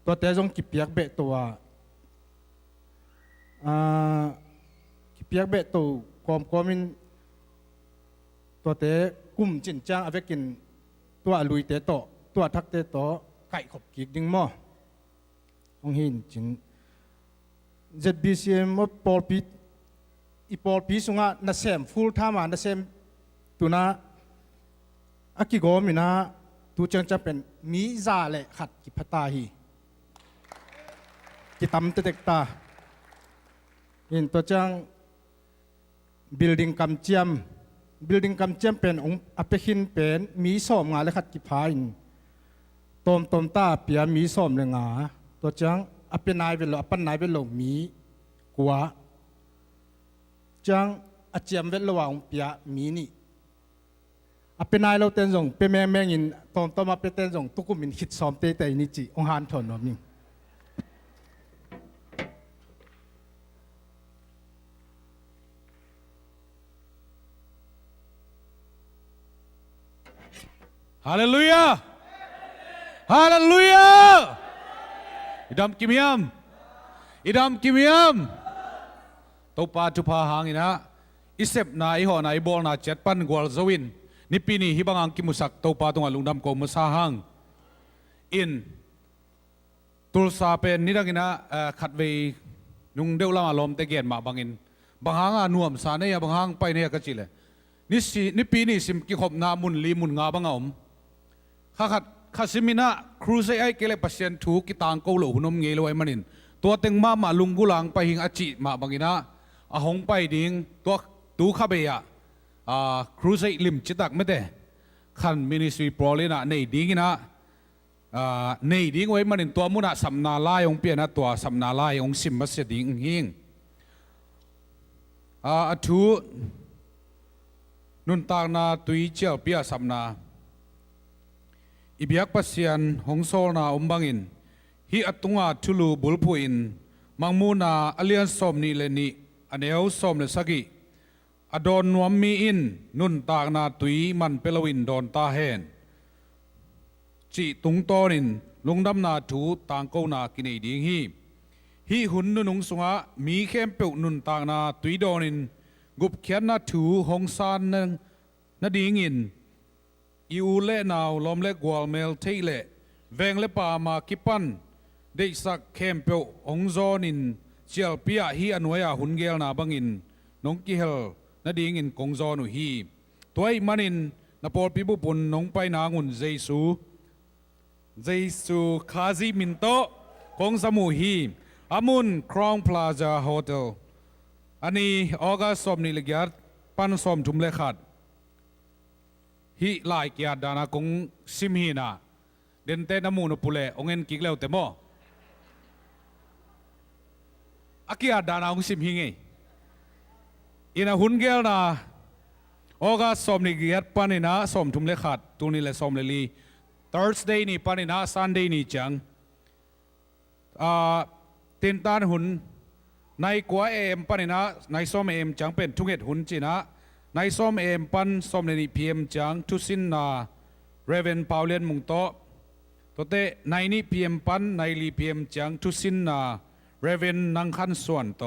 ตัวเตจงกิเปียกเบะตัวกิเปียกเบะตัวกอมินตัวเตกุ่มจินจ้างเอาไปกินตัวลุยเตโตตัวทักเตโตไก่ขบกิกดิ้งหม้อองหินจินZBCM ปอลปีอีปอลปีสุงะนัเซมฟูลท่ามานัเซมตัวน่ะอากิโกมินะตูจังจะเป็นมีซาเละขัดกิพัตตาฮีกิตำเตเตกตาเห็นตัวจัง building กำเจียม building กำเจียมเป็นองค์อเปหินเป็นมีสอมงาเละขัดกิพายตอมตาเปียมีสอมเลยงาตัวจังอเปนายเป็นหลอปันนายเป็นหลงมีกัวจังอาเจียมเป็นระหว่างเปียมีนี่อาเป็นนายเราเต้นส่งเป็นแมงอินตอนมาเป็นเต้นส่งตุกุมินคิดซ้อมเตะนิจิองหานถอนแบบนี้ฮาเลลูยาฮาเลลูยาอิดามกิมยามอิดามกิมยามตัวปาจุพาหางอินะอิเซปนาอิหอนาอิบอลนาเจ็ดปันกวลซวินนิปีนี้ฮิบังอังกิมุสักตัวปาตรงอลุงดำโกมุสาหังอินตุลซาเป็นนิดังอินะขัดเวนุงเดวลามาลมเตเกียนมาบังอินบางหางนวมสาเนี่ยบางหางไปเนี่ยก็จิเลยนิปีนี้สิมกิขบนามุนลีมุนงาบังอมข้าสิมินะครูเซไอเกเลปัสเซนถูกิตางโกโลหุนมเงลไว้มันินตัวเต็งมาลุงกุลังไปหิงอจิมาบังอินะอาหงไปดิ้งตัวตูข้าเบียครูเซลิมจิตักไม่ได้ขันมินิสทรีโปรเลนะในดิ้งนะในดิ้งไว้มันินตัวมุนะสัมนาลายองเปียนะตัวสัมนาลายองสิมมัสดิ้งหิงทู นุนตางนาตุยเจียวเปียสัมนาอิบยักปัสยันหงโซนาอุมบังอินฮีอัตุงาทุลูบุลพูอินมังมูนาอเลียนสมนีเลนีอันเอวสมเลสกิอดอนนวมมีอินนุนตางนาตุยมันเปลวินดอนตาเฮนจีตุงตอนินลุงดำนาถูตางโกนากินไอดิงฮีหุนนุงสุงะมีเข้มเปียวนุนตางนาตุยดอนินกุบเขียนนาถูหงซานนึงนาดิงินอิวเล่นาวลอมเล็กวอลเมลเทเลเวงเล็ปามากิปันได้สักเข้มเปียวองซอนินเชียลเปียฮีอนวยาหุนเกลนาบังอินนงกิเฮลนาดิงินกงซอนุฮีตัวไอ้มันินนาปอลปิบุปุนนงไปนางุนเจซูคาซิมินโตกงสมุฮีอามุนครองพลาซาโฮเทลอันนี้ออกัสสอมนิลกิอาร์ปันสอมทุมเลขัดฮีไลกิอาร์ดานาคงซิมฮีนาเดนเตนามูนปุเลองเงินกิกเลวเตโมอากิอาร์ดานาองซิมฮีไงอินาหุนเกลนาออกัสสอมนิลกิอาร์ปันนาสอมทุมเลขัดตูนิเลสอมเลลีThursday นี่ปันนา Sunday นี่จังตินตานหุนในกัวปันนาในส้มจังเป็นทุกเหตุหุนจีนะในส้มปันส้มในนี่PMจังทุสินนาเรเวนปาวเลียนมุงโตตัวเตในนี่PMปันในลีPMจังทุสินนาเรเวนนังคันส่วนโต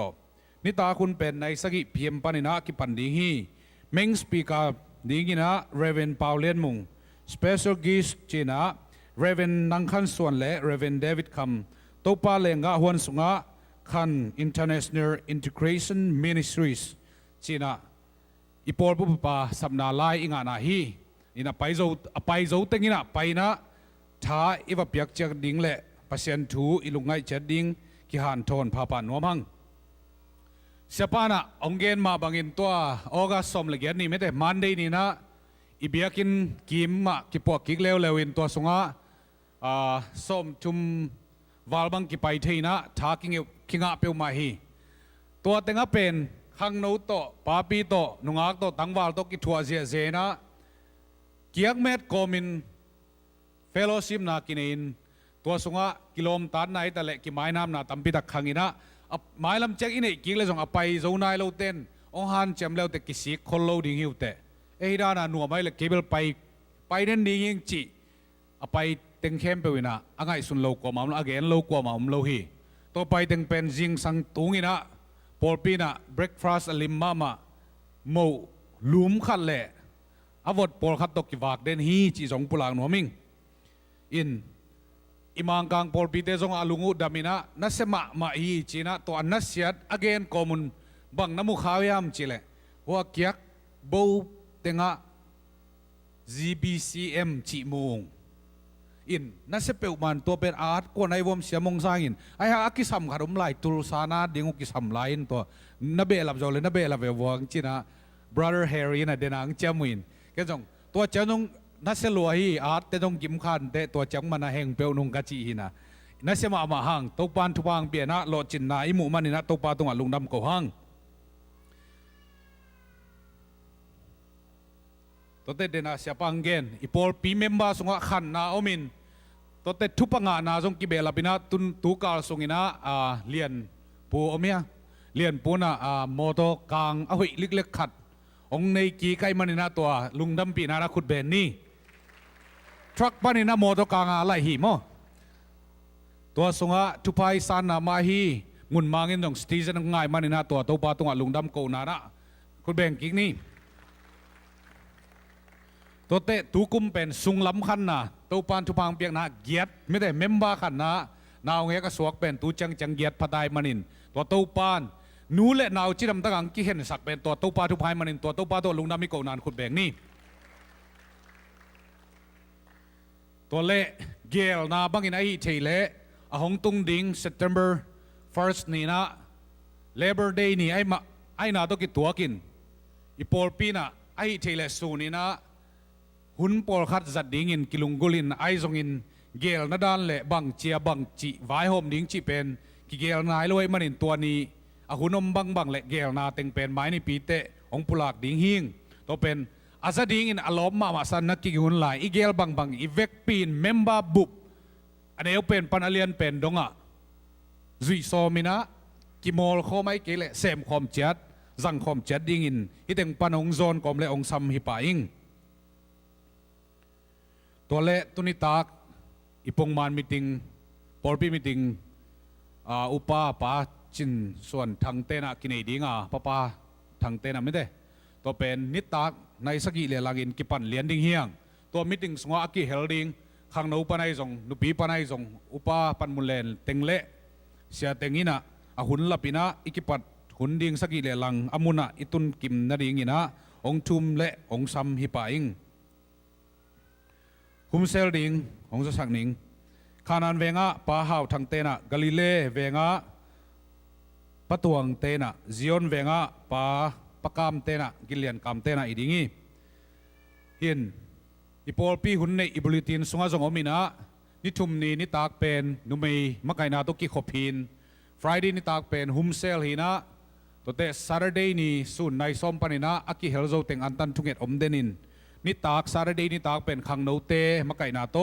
นิตาคุณเป็นในสกิPMปันนากิปันดีฮีเมงสปีกาดีกินะเรเวนปาวเลียนมุงSpecial guest จีน่าเรเวนนังคันส่วนและเรเวนเดวิดคำตัวปาเลงะฮวนสุงะคัน International Integration Ministries จีน่าอีปอลปุปปาสัมนาไลอิงานาฮีอินะไปโจเต็งอินะไปนะท้าอีวเปียกจักดิ้งและปัสยันทูอีลุงไงจัดดิ้งกิฮันทอนพาปานวมังเสปานะองเกนมาบังอินตัวออกัสสอมเลเกียนี่ไม่ได้มันเดนี่นะอิบยากินกิมมากิปวกกิกเลวเลวินตัวสงะส้มชุมวาลบังกิไปทีนะทากิงกิงะเปียวมาฮีตัวเต็งะเป็นขังโนโตปาปีโตนุงอักโตตังวาลโตกิทัวเจนะเกียกเม็ดโกมินเฟโลชิมนากินินตัวสงะกิโลมตันไหนแต่เละกิไม้น้ำนาตัมปิตักขังอินะไม้ลำเจ็กอินี่กิกเลยส่งอไปโซนายโลเต้นองฮันเจมเลวแต่กิสิกคนโลดิ่งหิวแต่เอฮิดานาหนัวไม่เลยเคเบิลไปนั่นดียิ่งจีไปเต็งเข้มไปวินะอ่างไงสุนโลกว่ามาอ่างเกนโลกว่ามาโลฮีตัวไปเต็งเป็นจิงสังตุงินะพอลปีนะเบรกฟาสต์ลิมมามาโมลุมขัดเละอวดพอลขัดตกิวากเดนฮีจีสองปุลางหนัวมิงอิมังกังพอลปีเตจงอาลุงูดามินะนัสมามาฮีจีนะตัวนัสยัดอ่างเกนคอมุนบังน้ำมุขาวายามจีเละหัวเกียกโบเต็งะ GBCM จีมงอินนั่นเสพมันตัวเป็นอาร์ตคนไอ้วอมเสียมงสร้างอินไอ้ฮะกิสัมขรุมไล่ตุลสานาดิ่งกิสัมไล่อินตัวนับเบลับจอเลยนับเบลับเวงจีนะ brother Harry นะเดนังเจ้ามินแค่จงตัวเจ้านุ่งนั่นเสลวยอาร์ตแต่ต้องกิมขันแต่ตัวเจ้ามันนะแห่งเปียวนุ่งกะจีนะนั่นเสมาหังตัวปานทุบางเบียนะโลจินนะอิมุมันนี่นะตัวปานตรงลุงดำโกหังตัวเตเดน่าเสียปังเกนอีพอลปีเมมบาสงะขันนาอมินตัวเตทุปงานาสงกิเบลาบินาตุนตูกาลสงินะเลียนปูอเมียเลียนปูนะโมโตกางอหิลิกเล็กขัดองในกีไกมันนี่นะตัวลุงดำปีนาราคุดเบนนี่ทรัคปันนี่นะโมโตกางอะไรหิมอตัวสงะทุพายสานนามาฮีงุนมางินตรงสตีเซนง่ายมันนี่นะตัวตัวปาตรงลุงดำโกนาระคุดเบนกิกนี่ตัวเตะตูกุมเป็นสุงล้ำขันนะตัวปานทุพังเปียกนะเกียรติไม่ได้เมมบ้าขันนะนาวเงก็สวกเป็นตูจังเกียรติพดายมันินตัวปานนูเละนาวจิดำตั้งกิเห็นสักเป็นตัวปานทุพายมันินตัวปานตัวลุงดำมิโกนานขุดแบงนี่ตัวเละเกลนาบังอินไอเทเละหงตุงดิง September 1st นี่นะ Labor Day นี่ไอนาตัวกิตัวกินอีปอลปีนะไอเทเละสูนี่นะหุนปอลขัดจัดดิ้งอินกิลุงกุลินไอซงอินเกลนาดานเละบังเจียบังจีไว้หอมดิ้งจีเป็นกิเกลนายลอยมันอินตัวนี้หุนอมบังเละเกลนาเต็งเป็นไม้ในปีเตะองปุลากดิ้งหิงตัวเป็น asa dingin alom mama san nakigun lai igel bang bang ivek pin member bup ane pen panalian pen donga zui so mina kimol khomai kele sem khom chat zang khom chat dingin hiteng panong zon kom le ong sam hi paing tole tunitak ipong man meeting porpi meeting upa pa chinส่วนทางเตนะกินไอดีงาป้าป้าทางเตนะไม่ได้ตัวเป็นนิตากในสกิเลลังอินกิปันเลียนดิ้งเฮียงตัวมิติงสงอากิเฮลดิ้งข้างนูปนัยส่งนูปีปนัยส่งอุปาปันมุลเลนเต็งเละเสียเต็งอินะหุ่นลับอินะอิกิปัดหุ่นดิ้งสกิเลลังอามุนะอิตุนกิมนาดิ้งอินะองทุมเละองซัมฮิปาอิงหุมเซลดิ้งองจะสักนิงขานันเวงะป้าหาวทางเตนะกาลิเลเวงะปะตวงเตนะซิออนเวงะปาปะกามเตนะกิเลียนกามเตนะอีดิงีเห็นอีพอลปีหุ่นในอิบุลิตินสงะสงอมินะนิทุมนีนิตากเป็นนุเมย์มักไก่นาตุกิขบหินฟรายเดย์นิตากเป็นหุมเซลหินะตัวเตะซาร์เดย์นี่สุนในซอมปานินะอากิเฮลโซเต็งอันตันทุงเอ็ดอมเดนินนิตากซาร์เดย์นิตากเป็นขังโนเตมักไก่นาโต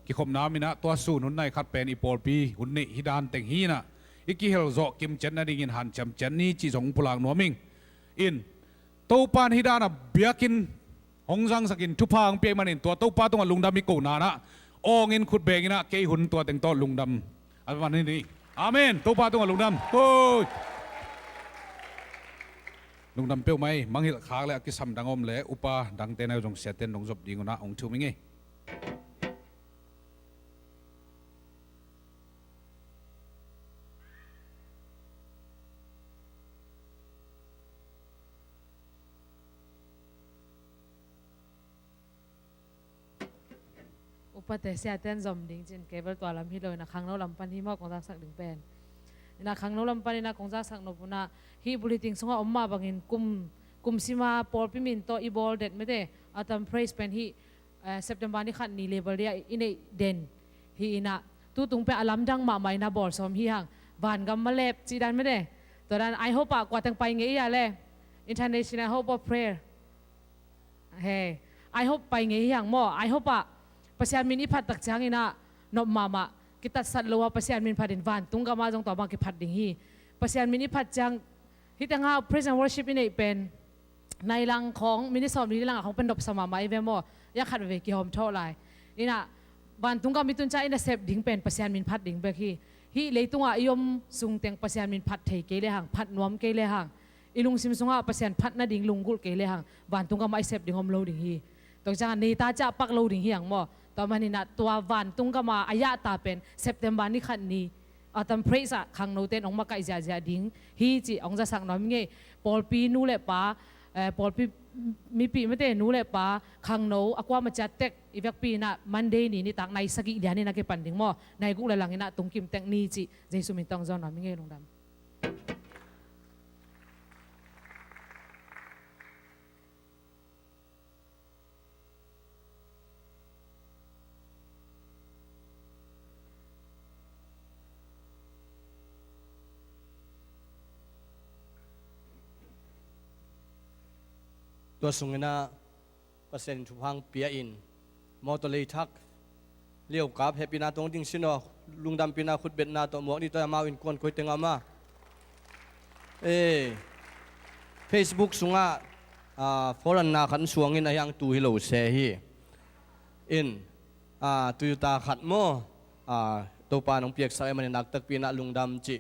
กิขบน้ำมินะตัวสุนหุ่นในขัดเป็นอีพอลปีหุ่นในฮิดานเต็งฮีนะอีกิเฮลโซกิมเจนนาดิงินหันจำเจนนี่จีสงพลังนัวมิงอินตัวปานฮิดานะเบียกินหงสังสกินทุพางเปียมันอินตัวตัวปาตัวลุงดำมีกูนานะโอ้งินขุดเบกินะเกยหุ่นตัวเต็งโตลุงดำอันวันนี้นี่อาเมนตัวปาตัวลุงดำโอ้ยลุงดำเปียวไหมมังหิลขากเลยกิสัมดังอมเลยอุปาดังเตนเอาจงเสียเตนลงจบดีกุนะองชูมิงเงอุปเตเสียเต้นจอมดิ้งจินเก็บตัวลำฮิเลยนะครั้งเราลำปันที่มอกของจากสักดึงเป็นนะครั้งเราลำปันนะของจากสักนบุนะฮีบุริติงสงอมมาบางอินกุมซิมาปอลพิมินโตอีบอลเด็ดไม่ได้อาตัมเพรสเป็นฮีเซปเทมเบอร์นี่ขันนี่เลเวลเดียอินเดนฮีนะตู้ตุงเป็นอลัมดังมาใหม่นะบอลสมฮีฮังบานกัมมาเล็บจีดันไม่ได้ตอนนั้นไอโฮปากว่าตั้งไปเงี้ยเลย international hope of prayer เฮ้ไอโฮปไปเงี้ยฮังมั่วไอโฮปะpasyan min ipat tak chang ina no mama kita satlowa pasyan min padin van tungga ma jong to bang ki phat ding hi pasyan min ipat chang hitanga praise and worship in ei pen nai lang khong min som ni lang khong pen dop sama mai ve mo ya khat ve ki hom tho lai ina van tungga mitun cha ina sep ding pen pasyan min phat ding be hi leitunga iom sung teng pasyan min phat thei ke le hang phat nuam ke le hang ilung sim sunga pasyan phat na ding lungul ke le hang van tungga mai sep ding hom lo ding hi tong chang ni ta cha pak lo ding hi hang moตอนนี้นะตัววันตุงก็มาอายะตาเป็นเซปเทมเบอร์นี่ขันนี้อาตัมเพรสขังโนเตนองมาไกจ่าจ่าดิ้งฮีจีองจะสั่งน้อยมั้งปอลปีนู้เล่ป้าปอลปีมีปีไม่เตนู้เล่ป้าขังโนอความาจัดเต็กอีเวกปีน่ะมันเดนี่นี่ตักในสกิเดียนี่นักเก็บปันดิ้งมั่วในกุเลยหลังนี่นะตุงกิมเต็กนี่จีเจสุมิตองจอนน้อยมั้งลงดำตัวสุงนะเปอร์เซ็นต์ทุพังเปียอินมอตัวเลยทักเลี้ยวกับเฮปินาตรงดิ่งสินอลุงดำปีนาขุดเบ็ดนาตัวหมวกนี่ตัวมาวินกวนคุยเต็งอามาFacebook สุงะฟอรันนาขันสวงอินอายังตูฮิโลเซฮีอินตุยตาขัดโมตัวปานองเปียกใส่มันนักตักปีนาลุงดำจิ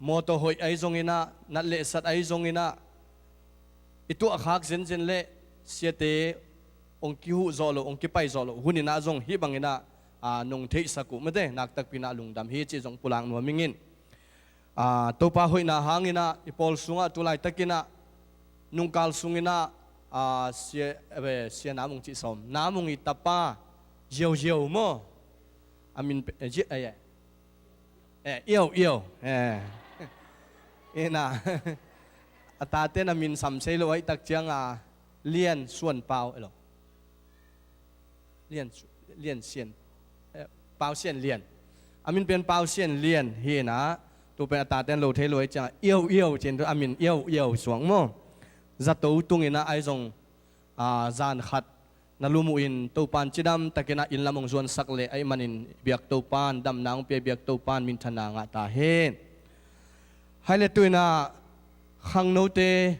มอตัวหอยไอซงอินะนัดเละสัตไอซงอินะอิตัวขักเซนเซนเละเสียเตองคิวจอลองคิไปจอลหุ่นอินะซงฮิบังอินะนงเทสกุไม่ได้นักตักปีนาลุงดำฮิจิซงปุลังนัวมิงินตัวปาหอยนาหางอินะอิปอลสุงะตัวไลตะกินะนุงกาลสุงอินะเสียน้ำมงจิสมน้ำมงอิตาปาเยียวเยียวโมอามินจิเอี่ยวนะตาเต้นมินสัมเซลไว้ตักเจียงเลียนส่วนเปล่าหรอเลียนเสียนเปล่าเสียนเลียนอามินเป็นเปล่าเสียนเลียนเฮนะตัวเป็นตาเต้นโลเทลไว้จังเอี่ยวเจนตัวอามินเอี่ยวสวงโม za to tungina ai zong zan khat na lumuin to pan chidam takina in lamong zuan sakle ai manin biak to pan dam nang pe biak to pan min thana nga ta hen haile tuina khang no te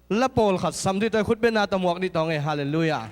la pol khat sam di toy khut be na tamwak ni tong e hallelujah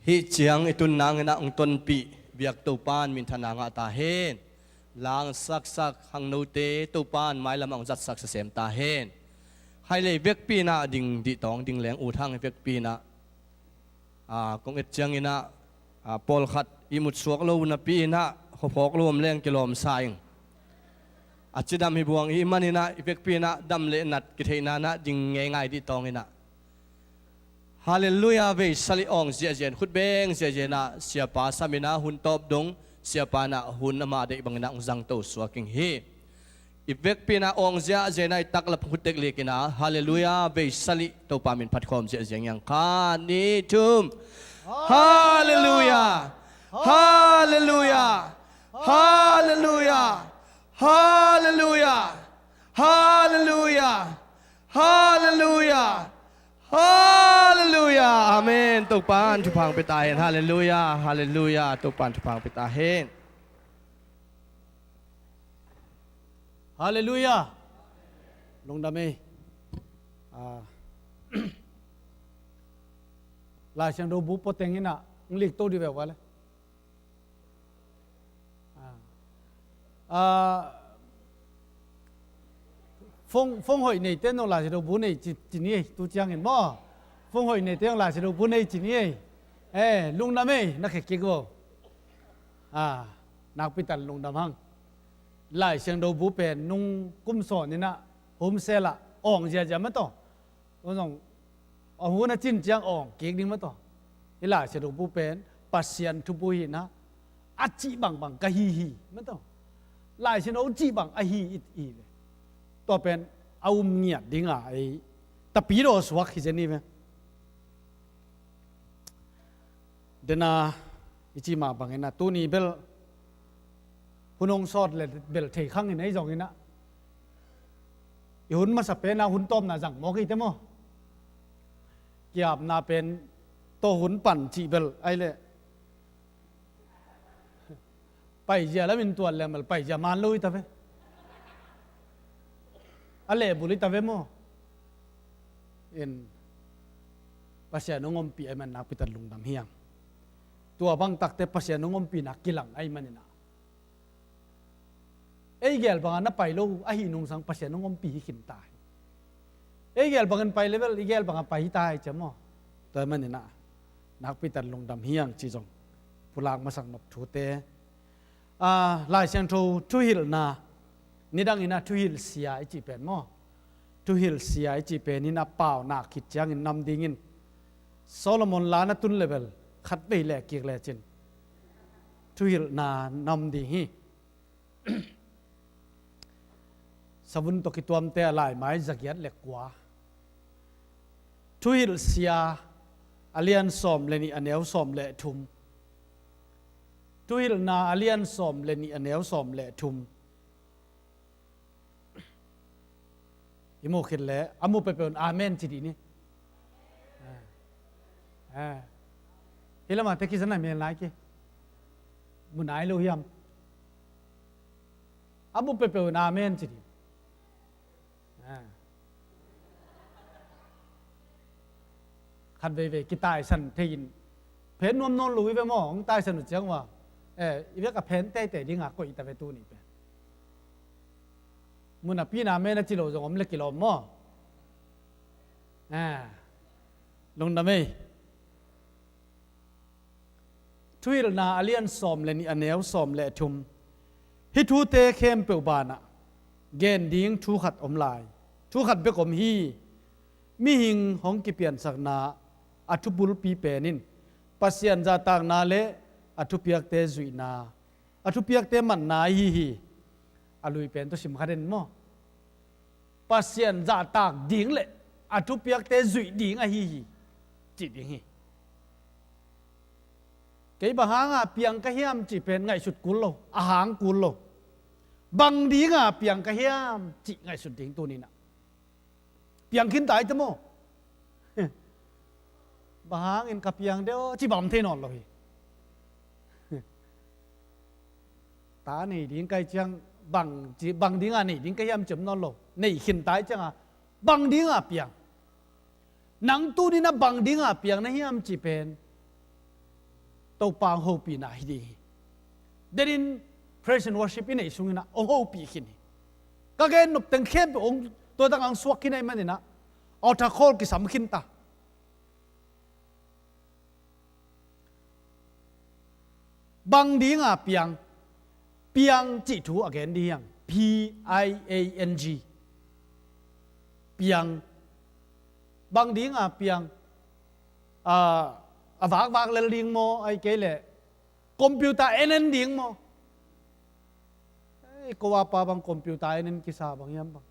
hi chiang itun nang na ong ton pi biak to pan min thana nga ta hen lang sak sak hang no te to pan mai lam ong zat sak sa sem ta hen hai le vek pi na ding di tong ding leng u thang vek pi na kong et chiang ina pol khat imut suak lo na pi na khopok lom leng kilom saing achidam hi buang hi manina vek pi na dam le nat ki theina na ding ngai ngai di tong ina Hallelujah ve sali ong zia jen khut beng zia jena siapa samina hun top dong siapa na hun ama de bang na zang to swaking hi ivek pina ong zia jena taklap hutek lekina hallelujah ve sali to pamin patkhom zia jeng yang kha ni tum hallelujah hallelujah hallelujah hallelujah hallelujah hallelujah Hallelujah Amen ตุกปานทุพังไปตายฮาเลลูยาฮาเลลูยาตุกปานทุพังไปตายเฮน ฮาเลลูยาลงดำเมลายเชียงดูบุปผาเต็งนี่นะงลิกโตดีแบบว่าเลยphong hội này tên nó là gì đâu bún này chỉ này tu trang hình mò phong hội này tên là gì đâu bún này chỉ này lung đam ấy nó khẽ kêu nạc bị tận lung đam hăng lại xem đâu bún bền nung cung sòn này nè hôm xe là ỏng gì mất to nó rằng ỏng bún nó chín trang ỏng kiếng đi mất to cái lại xem đâu bún bền pasien thu bùi na chỉ bằng cái hi mất to lại xem đâu chỉ bằng ai hi ítตัวเป็นเอาเงียดดิ้งไอ้ตะปีโรสวักที่เจนี่ไหมเดน่าอิจิมาบังเงินตัวนี้เบลหุ่นองซอดเลยเบลเทข้างในจงเงินนะหุ่นมาสับเป็นนะหุ่นต้มนะจังมอกี่เต็มเกี่ยบน่าเป็นตัวหุ่นปั่นจีเบลไอ้เลยไปเจอแล้วเป็นตัวเลยมันไปเจอมันลุยตะเฟอะไรบุริตาเวโมเอ็นภาษาโนงอมปีไอมันนักพิจารณาดำเฮียงตัวบางตักแต่ภาษาโนงอมปีนักกิลังไอมันนี่นะไอเกลบางอันนับไปโลไอหินุงสังภาษาโนงอมปีหินตายไอเกลบางอันไปเลเวลไอเกลบางอันไปตายจะมั้งตัวมันนี่นะนักพิจารณาดำเฮียงจีจงผู้ลากมาสั่งนบถูเตลายเชียงทูหิลนานี่ดังอินะทุฮิลเสียไอจีเป็นมั้งทุฮิลเสียไอจีเป็นนี่นะเปล่าหนักขิดจังอินนำดิ่งินโซโลมอนลานะตุนเลเวลขัดไปแหลกเกียกแหลจินทุฮิลนานำดิ่งฮีสวุนตกิตัวมเตะลายไม้จักยัดเล็กกว่าทุฮิลเสียอเลียนสอมเลนี่อันเอวสอมเละทุมทุฮิลนาอเลียนสอมเลนี่อันเอวสอมเละทุมอิโมคิดแล้วอามูไปเป็นอาเมนจีดีนี่เฮ้ยแล้วมาแต่คิดสันไหนมีอะไรกี่มุนไอโลหิมอามูไปเป็นอาเมนจีดีขัดเวกิตายสันเทียนเพนนวมนนลุยไปมองตายสนุกจังว่าอีเวกับเพนแต่ดิ้งอ่ะก็อีตาเวตูนี่เป็นมุนพี่นาเมนะจิโร่จงอมเล็กกิโลมอลงดำเมทุยนาอเลียนสอมเลนี่อันเนวสอมเลทุมฮิทูเตเข้มเปิลบานะเกนดิ้งทูขัดอมลายทูขัดเบกอมฮีมีหิงของกิเปียนสักนาอัทุบุลปีเปนินปัสยันจาตางนาเลอัทุเปียกเตจุยนาอัทุเปียกเตมันนาฮีอลุยเป็นตัวสิมขัดเด่นมั้งปัสยันจ่าตากดิ่งเลยอัทุเปียกเตจุยดิ่งอะฮีจิตดิ่งฮีเกี่ยบหางเปียงกะเฮียมจิเป็นไงสุดกุลโลอาหางกุลโลบังดิ่งเปียงกะเฮียมจิไงสุดดิ่งตัวนี้นะเปียงขึ้นตายจะมั้งบางอินกับเปียงเดียวจิบอมเทนอนเลยตานี่ดิ่งไกจังบังดิ่งนี่ดิ่งไกยามจมนอนโลนี่ขึ้นตายจังบังดิ่งเปียงนังตู้นี่นะบังดิ่งเปียงนะเฮียมจิเป็น ตัวปางโฮปีน่าฮิดีเดิน praise and worship อินไอสุงนะองโฮปีกินก็แกนบตั้งเข้มไปองตัวตั้งอังสวกกินไอมันนี่นะเอาตะโคลกิสามขินตาบางดีงาเปียงจิตูอเกนดียัง PIANG เปียงบางดีงาเปียงวากเลลิงโมไอเกลคอมพิวเตอร์เอ็นดิงโมก็ว่าปาบางคอมพิวเตอร์เอ็นกิสาบางยามบาง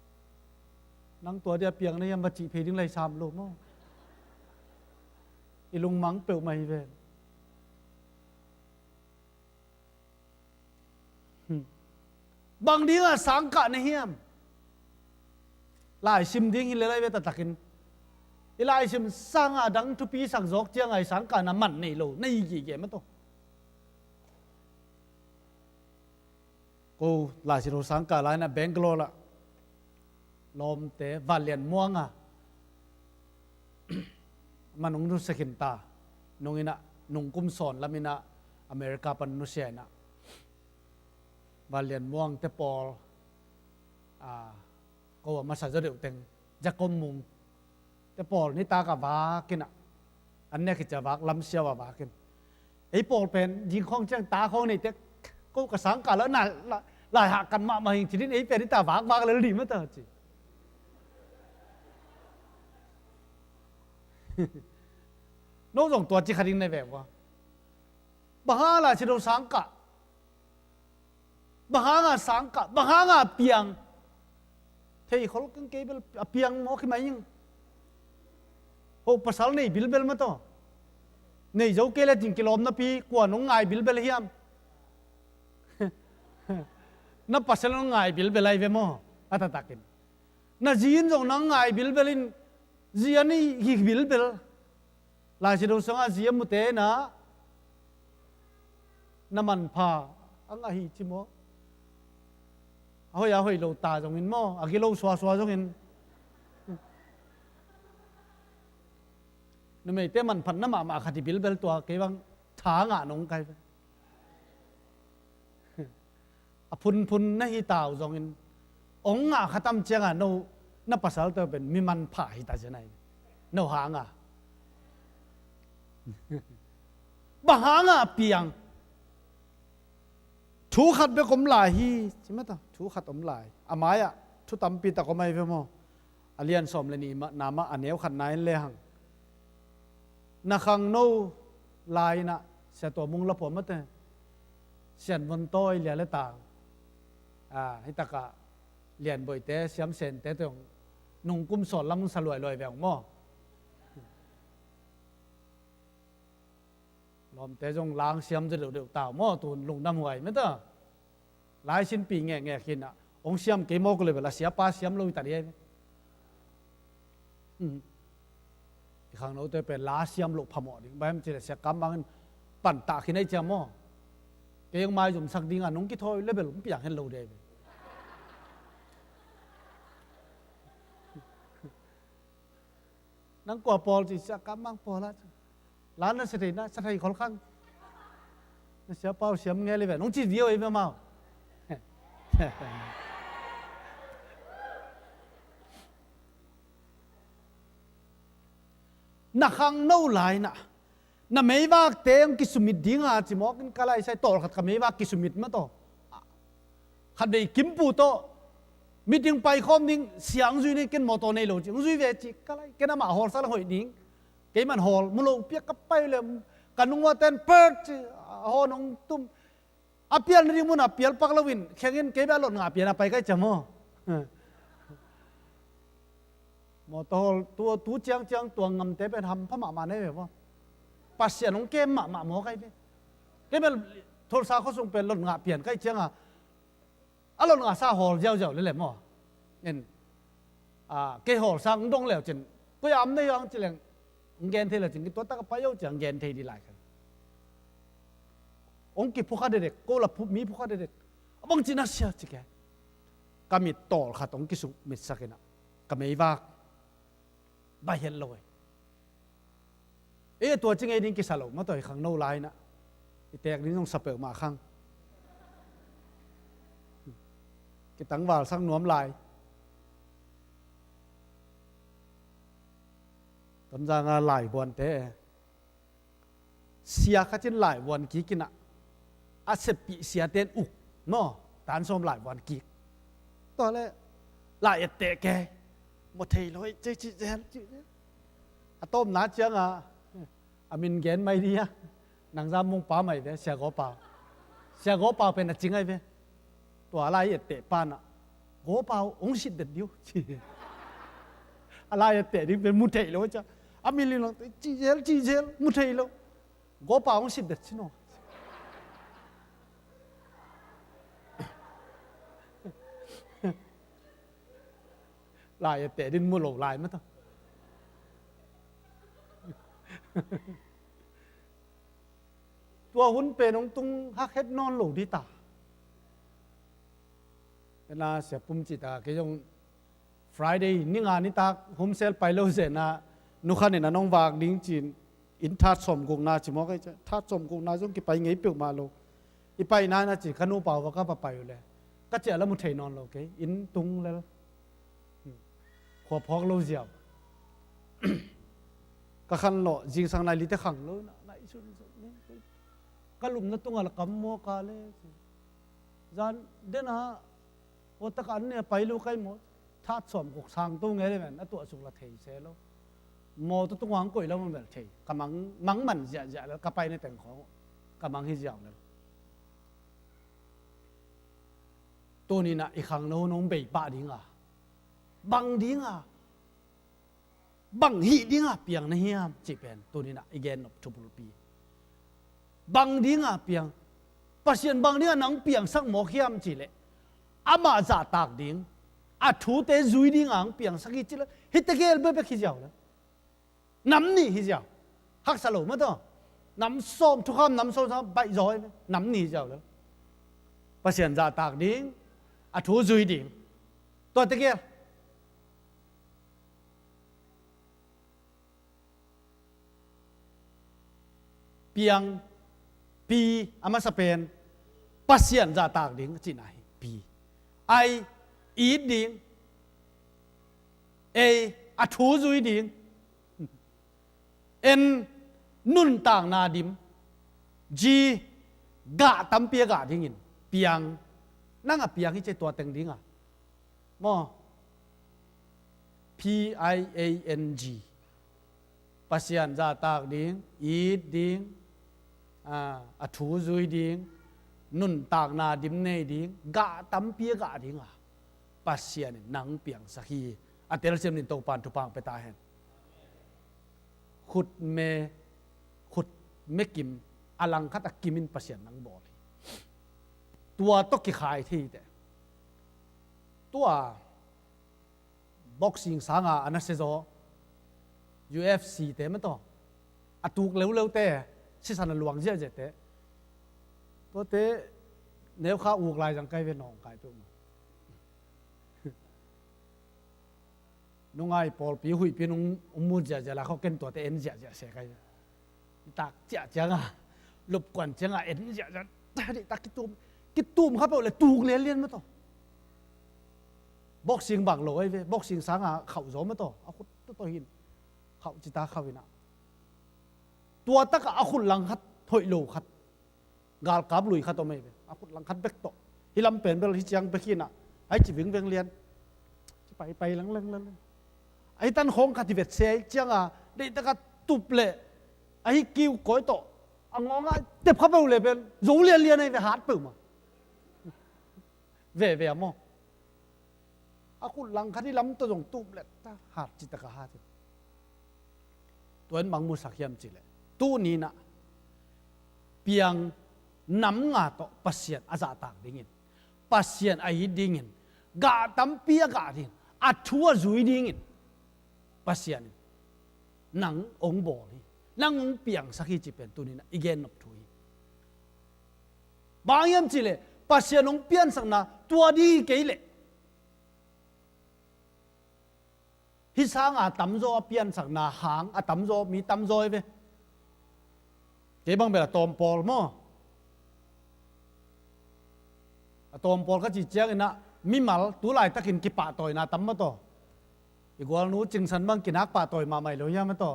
นังตัวเดียเปียงนี่ยามบัจิเพดิ้งไรสามโลโมอีลุงมังเปลวไม่เวนบางดีอ่ะสังกัดในเฮียมลายซิมดิ้งฮิเลไรเวตตะกินอีลายซิมสังอ่ะดังทุปีสังจอกเจียงไอสังกัดน้ำมันในโลในกี่เกมมันโตกูลายสิโรสังกัดลายนะแบงก์โลละลมเตะวาเลียนม่วงอ่ะมันนุ่งสกินตานุ่งอินะนุ่งกุมสอนแล้วมินะอเมริกาปันนุเซียนะวาเลียนม่วงเตปอลก็ว่ามาสัจเดียวเต็งจะกลมมุงเตปอลนี่ตากับวากินอ่ะอันนี้คือจะวากลำเชียววากินไอ้ปอลเป็นยิงของเจ้าตาของนี่เตก็กระสังกันแล้วน่ะหลายหักกันมาทีนี้ไอ้เป็นนี่ตาวากเลยดีมั้งเตอจีโน้ตส่งตัวจิคดิงในแบบว่าบ้าละชิโดสังกะบ้างาสังกะบ้างาเปียงเที่เขาก็เก็บเปียงมอขึ้นมายังโอ้ภาษาในบิลเบลมาต่อในเจ้าเกล้จริงกิโลมนับปีกว่าน้องไงบิลเบลเฮียมนับภาษาน้องไงบิลเบลไอเวมออัตตะกินน่าจีนจงน้องไงบิลเบลินจีอันนี้ฮิบิลเบลลายชิโดสังอาจีมุเตนะน้ำมันพาอังอาฮิจิโมเอาอย่าให้เราตาจงอินโมอากิโลสวาจงอินนั่นไม่เต้มันพันน้ำมาขัดบิลเบลตัวเกี่ยงทางอ่ะน้องไก่พุนนั่นฮิตาวจงอินองอ่ะขัดตั้มเจียงอ่ะโนนับภาษาตัวเป็นมีมันผ่าฮิตาเจนัยโนหางอ่ะบ้างอ่ะเปียงถูขัดไปกลมลายฮีใช่ไหมต่อถูขัดอมลายอาไม้อะทุตำปีตะก็ไม่เพื่อมออาเลียนสมเลยนี่นามาอันเนี้ยขัดนายเลยหังนักขังโนลายนะเสียตัวมุงละผมมั้งแต่เสียนบนโต้เลียนละต่างให้ตะกะเลียนบ่อยแต่เสียมเซนแต่ตรงนุ่งกุ้มสอนลำมุงสลวยลอยแหวงหม้อลมแต่จงล้างเสียมจะเดือดเต่าหม้อตูนลงน้ำหวยไม่ต้องหลายชิ้นปีแง่กินอ่ะองเสียมเกี่ยมก็เลยเวลาเสียป้าเสียมลุยตัดเองอีกครั้งเราจะเป็นล้าเสียมลุกพมอดิแบบมันจะเสียกรรมบางปั่นตาขึ้นในเจ้าหม้อเกี่ยงมาจุ่มสักดิ้งอ่ะน้องกิทอยเลเวลไม่อยากเห็นเราเด้นั่งกว่าปอลจิเสียกรรมบางปอลละร้านนั้นเสร็จนะสถานคนข้างเสียเป้าเสียมเงี้ยเลยแบบน้องจีเดียวเองไม่มานักขังโน่หลายนะน่ะไม่ว่าเตียงกิสุมิดดิ้งอาจิมอกินกะไรใส่ต่อขัดกับไม่ว่ากิสุมิดมาต่อขัดไปกิมปูโตมิดดิ้งไปคอมดิ้งเสียงจุยนี่กินมอโตในโลจิงจุยเวจิกะไรกินน้ำมาหอสารหอยดิ้งเกี่ยมันหอลมุโลเปียกกับไปเลยกันนุ่งว่าเต้นเปิดหอน้องตุ้มอาเปียลนี่มุนอาเปียลปักลวินแข่งกันเกี่ยหลดงาเปียลไปก็จะมอตัวเจียงตัวงำเตะไปทำพระหมาเนี่ยแบบว่าปัสเสียน้องเกมหมาหมอใครเนี่ยเกี่ยมันโทรศัพท์เขาส่งเป็นหลดงาเปียลใกล้เจียงอ่ะหลดงาซาหอลเจ้าเลยแหละหมอเนี่ยเกี่ยหอลสังดงแล้วจินก็ยามได้ยังจิเลงเงินเท่าไรจริงตัวตากระเป๋าจังเงินเท่าดีหลายกันองค์กิผู้ข้าเด็กก็ละมีผู้ข้าเด็กบางจีน่าเสียจิแกก็มีต่อขัดองค์กิสุมิสักนะก็ไม่ว่าใบเห็นเลยตัวจริงเองกิสาลมาต่อยขังโนไลน์นะ อีแตกนี้ต้องสเปลมาข้างกิตังว่าสังนวมลายตอนจางหลายวันเตะเสียข้าเจนหลายวันกี่กินอ่ะอาเสปีเสียเต้นอุกเนาะตานส้มหลายวันกี่ตอนแรกหลายเตะแกหมดเทเลยเจ๊เจ๊อะต้มน้าเจ้าอามินเกนไม่ดีอ่ะนางจามมุงป้าไม่เว้เสียกอป้าเสียกอป้าเป็นจริงไงเว้ตัวอะไรเตะปานอ่ะกอป้าองค์สิเด็ดเดียวอะไรเตะนี่เป็นมุเทเลยจ้ะอามิลินจีเจลมุเทเลยกอป้าองค์สิเด็ดชิโน่ลายเตะดินมุโลลายมั้งต่อตัวหุ่นเป็นองตุงฮักเฮ็ดนอนหลูดีตาเวลาเสียปุ่มจิตาเกี่ยง Friday นี่งานนี่ตาโฮมเซลไปแล้วเสร็จนะนุขันเนี่ยน้องวางดิ้งจีนอินทัดสมกงนาจิมอกไอ้จ้ะทัดสมกงนาจงกี่ไปไงเปียกมาโลอีไปนานะจิขนูเป่าก็ไปอยู่เลยก็เจอแล้วมุเทนอนโลเกอินตุงแล้วขวบพอกโลเจียวก็ขันโลจิงสังนายลิเตขังโลนะนายชุนนี่ก็ลุมนั่นตุงอะไรกัมโมกาเลยจานเดนะวัตกันเนี่ยไปลูกใครหมดทัดสมกกสางตุงไงเลยแม่นั่นตัวสุกละเทเสแล้วโมตุงหวังกุยแล้วมันแบบเทกำมังมันเสียแล้วก็ไปในแต่งของกำมังให้เจียวแล้วตัวนี้นะอีกครั้งโน้องเบย์ป้าดิ้งอ่ะบังดิ้งอ่ะบังฮีดิ้งอ่ะเปียงนะเฮียมจีเป็นตัวนี้นะอีกแกนทุบปีบังดิ้งอ่ะเปียงปัจจัยบังดิ้งนังเปียงสักหมอกเฮียมจีเลยอามาจ่าตากดิ้งอาทูเตจุยดิ้งอ่างเปียงสักกี่จีเลยฮิตเกลเบย์ขี้เจ้าแล้วน้ำนี่ขี้เจ้าฮักสโลมาต่อน้ำส้มทุกคำน้ำส้มใบจอยน้ำนี่เจ้าแล้วปัจจัยจ่าตากดิ้งอาทูจุยดิ้งตัวเตเกลเปียงปีอามาสเปนปัสเซียนจ่าตากดิ้งจีนายปีไออีดดิ้งเออาทูจุยดิ้งเอ็นนุ่นต่างนาดิมจีกะตั้มเปียกะดิ้งเปียงนั่งอ่ะเปียงที่เจตัวเต็งดิ้งอ่ะมอ PIANG ปัสเซียนจ่าตากดิ้งอีดดิ้งอาทูจุยดิ้งนุ่นต่างนาดิมเนดิ้งกะตั้มเปียกะดิ้งอ่ะปัสเซียนนังเปียงสักทีอัตเตอร์เซมนินโตปานทุปังไปตาเห็นขุดเมกิมอลังคัตกิมินปัสเซียนนังบอลตัวตกกี่ขายที่แต่ตัวบ็อกซิ่งสางอันนั้นเซโซ UFC แต่ไม่ต้องอตุกเร็วๆแต่สิสันหลวงเจ้าเจแต่ตัวเตเนื้อข้าอูกลายจังไกลเป็นหนองไกลตัวน้องไอ้ปอลปีหุยปีน้องมูเจละเขาเกินตัวแต่เอ็นเสียกันตักจังอ่ะหลบก่อนจังอ่ะเอ็นแต่ดิตักกิตุ่มครับเอาเลยตูกเลี้ยนมาต่อบ็อกซิ่งบังโลไอ้เว้บ็อกซิ่งสางอ่ะเข่าโจมมาต่อเอาคุณตัวหินเข่าจิตาเข้าวินะตัวตะกะเอาคุณลังคัดถอยโลคัดกาลกับลุยคัดตัวไม่เว้เอาคุณลังคัดเบกโตฮิลำเป็นเบลฮิจังเบกิน่ะไอ้จีวิงเวงเลียนไปลังไอ้ตันของคาติเวตเซียจังอ่ะได้ตะกะตุบเลยไอ้กิวก้อยโตอ่ะงงอ่ะเต็บเข้าไปเลยเป็นรู้เรียนในหาดปุ่มอ่ะเว่มออาคุณลังคันที่ล้ำตัวตรงตุบเลยหาดจิตตะกะหาดตัวนั้นบางมุสักยามจิเลยตู้นี้นะเปียงน้ำงาโตปัสเซียนอาจาตากดิ่งปัสเซียนไอ้ดิ่งกาตั้มเปียกาดิ่งอัดชัวจุยดิ่งปัสเซียนหนังองบอนี่นังองเปียงสักทีจิเป็นตัวนี้นะอีเกนนบถุยบางยามจิเลยปัสเซียนองเปียนสักนะตัวดีเกยเลยฮิสางอาตั้มโจเปียนสักนะหางอาตั้มโจมีตั้มโจเว้เก็บบางเวลาตอมปอลมั้ง ตอมปอลก็จีเจียงอินะมีมัลตัวไหลตะกินกิปะต่อยนาตั้มมาต่ออีกวันนู้จึงสันบังกินักปะต่อยมาใหม่เลยยังมาต่อ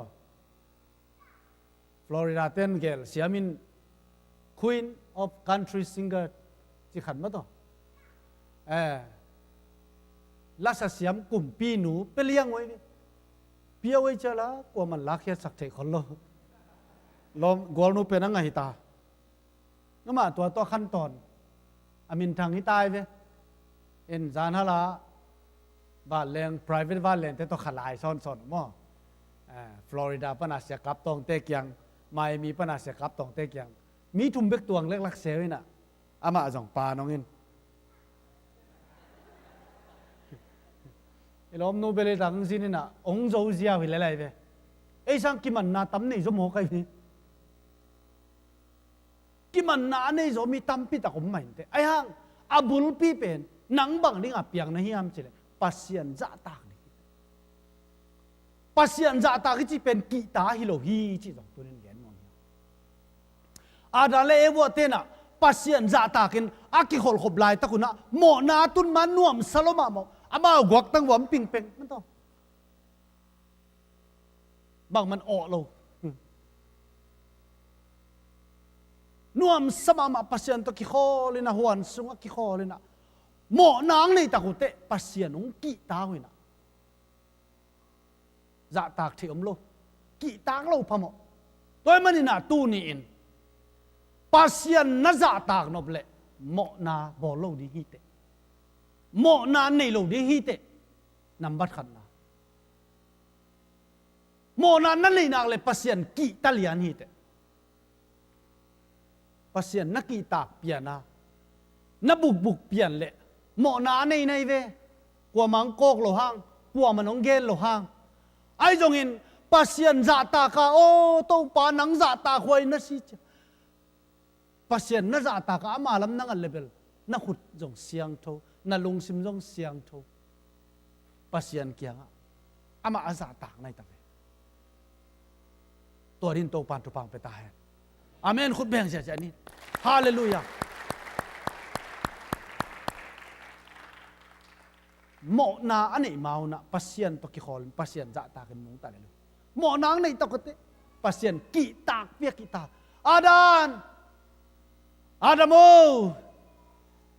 ฟลอริดาเต้นเกลเสียมิน Queen of Country Singer จีขันมาต่อลักษณะเสียมกลุ่มปีหนูไปเลี้ยงไว้เปียวไว้เจอละกว่ามันลักแค่สักเทคนละลมกวลนูเป็นยังไงตานั่นมาตัวขั้นตอนอามินทางที่ตายไปเอ็นจานฮาลาบ้านแรง private บ้านแรงแต่ต้องขลายซ้อนๆมั่วฟลอริดาปนาเสียกับตองเตกยังไมมีปนาเสียกับตองเตกยังมีทุ่มเบกตวงเล็กลักเซวิน่ะอามาจ่องปลาน้องอินลมนูเบลตังสินี่น่ะองโจเซียวิเลไลเวไอ้ช่างกิมันนาตั้มนี่สมองใครนี่กิมันนาเนี่ยจะมีตั้มปีตะกุมไม่เตไอ้ห่างอาบุลปีเป็นหนังบังนี่อ่ะเปียงนะฮิยามเฉลปัสยันจ่าตากนี่ปัสยันจ่าตากที่เป็นกีตาฮิโลฮีที่ตรงตัวนี้เห็นมั้ยอาดาเลวเตน่ะปัสยันจ่าตากินอากิขลขบลายตะกุนะหมอนาตุนมันน่วมสโลมาหมออามาหวักตั้งหวมปิงเป่งมันต้องบางมันออกเราน่วมสมามาปัสยันตะกิขอเลยนะหวนสุงกิขอเลยนะหมอนางในตะกุเตปัสยันองกีตาเวนะจะตากเทียมโลกีตาเราพะหมอตัวมันนี่นะตู้นี่อินปัสยันน่าจะตากนบเละหมอนาบอลโลดีฮีเตหมอนานในโลกนี้ฮีเตนำบัตรขันนะหมอนานนั่นเลยนักเลยปัสยันกีตาเลียนฮีเตปัสยันนักกีตาเปียนะนับบุกเปียนเลยหมอนานในเวกว่ามังโกกโลหังกว่ามันองเกลโลหังไอ้จงอินปัสยันจ่าตากาโอ้ตัวปานังจ่าตาควายนั่นสิปัสยันนั่นจ่าตากาอามาลำนังอันเลเวลนักขุดจงเสียงโทนาลงซิมจงเสียงโทปัสยันเกียงอามาอาซาตากในตะเวตัวดินโตปานตุปังไปตายอาเมนขุดแบ่งเสียใจนี่ฮาเลลูยาหมอนาอันนี้มาหน้าปัสยันตะกิขอลปัสยันจ่าตากันนุ่งตาเลยหมอนางในตะกเตปัสยันกีตากเปียกีตาอาดามโม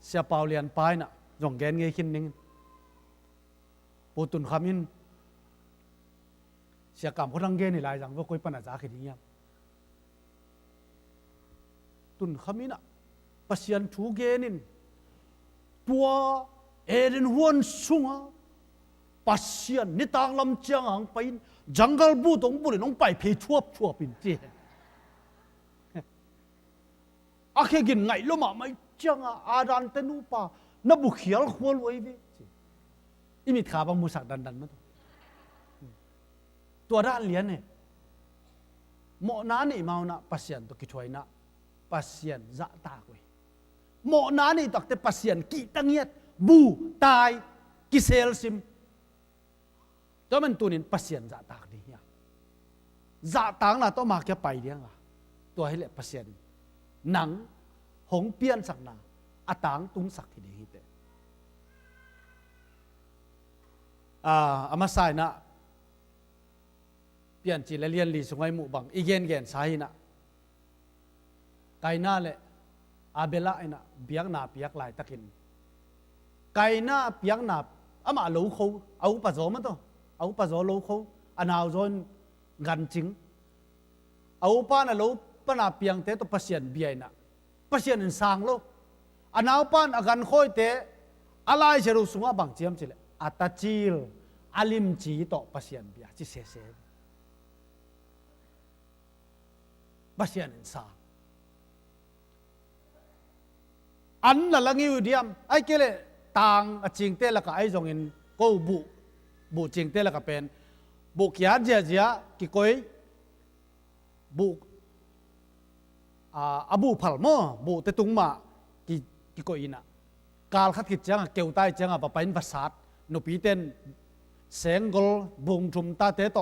เสียเปล่าเรียนไปน่ะจงแกนเงยขึ้นนึงปูตุนคำยินเสียกรรมคนทั้งเกนี่หลายอย่างว่าคุยปัญหาจากที่นี่ตุนคำยินอ่ะปัสยันถูเกนินตัวเอเดนฮวนสุงอ่ะปัสยันนิตางลำเจียงอ่างไปจังกัลบูตงบุรีน้องไปเพชวบปินเจอาเคกินไงloมาไม่จังอาดันเตนูปานับบุเขียลขวลไว้เวอิมิตขาบังมุสักดันมาตัวด้านเลี้ยนเนี่ยหมอนานี่มาหน้าปัสยันตัวกิจวัยนะปัสยันจะตากไว้หมอนานี่ตักแต่ปัสยันกีตังเงียดบูตายกิเซลซิมตัวมันตัวนี้ปัสยันจะตากดีเนี่ยจะตากน่ะต้องมาแค่ไปเดียงอ่ะตัวให้เละปัสยันหนังหงเปียนสักนาอาตางตุงสักที่ดีเตอามาใส่นะเปลี่ยนจีเลียนลีสงไอหมู่บังอีเกนเกนสายนะไก่หน้าเลยอาเบล่าไอนะเปียกหนาเปียกลายตะกินไก่หน้าเปียกหนาอามาลูเขาเอาปะโจมันตัวเอาปะโจลูเขาอันเอาโจนกันจริงเอาป้าน่ะลูปนาเปียงเตตัวปัสยันเบียนะปัสยันอินสางโลอันเอาปานอาการค่อยเตอะไรเชรุสุงะบางเจียมจิเลอัตจิลอาลิมจีต่อปัสยันเบียจิเสเสปัสยันอินสางอันละลังอยู่เดียมไอ้เกลต่างจริงเตละก็ไอ้จงอินก็บุจริงเตละก็เป็นบุกยาเจียกิโกยบุอาบูพัลโมบุเตตุงมากิโกอินะกาลขัดกิจจังเกี่ยวใต้จังปะไปอินภาษานุปีเต้นเสียงกลบุงจุมตาเตโต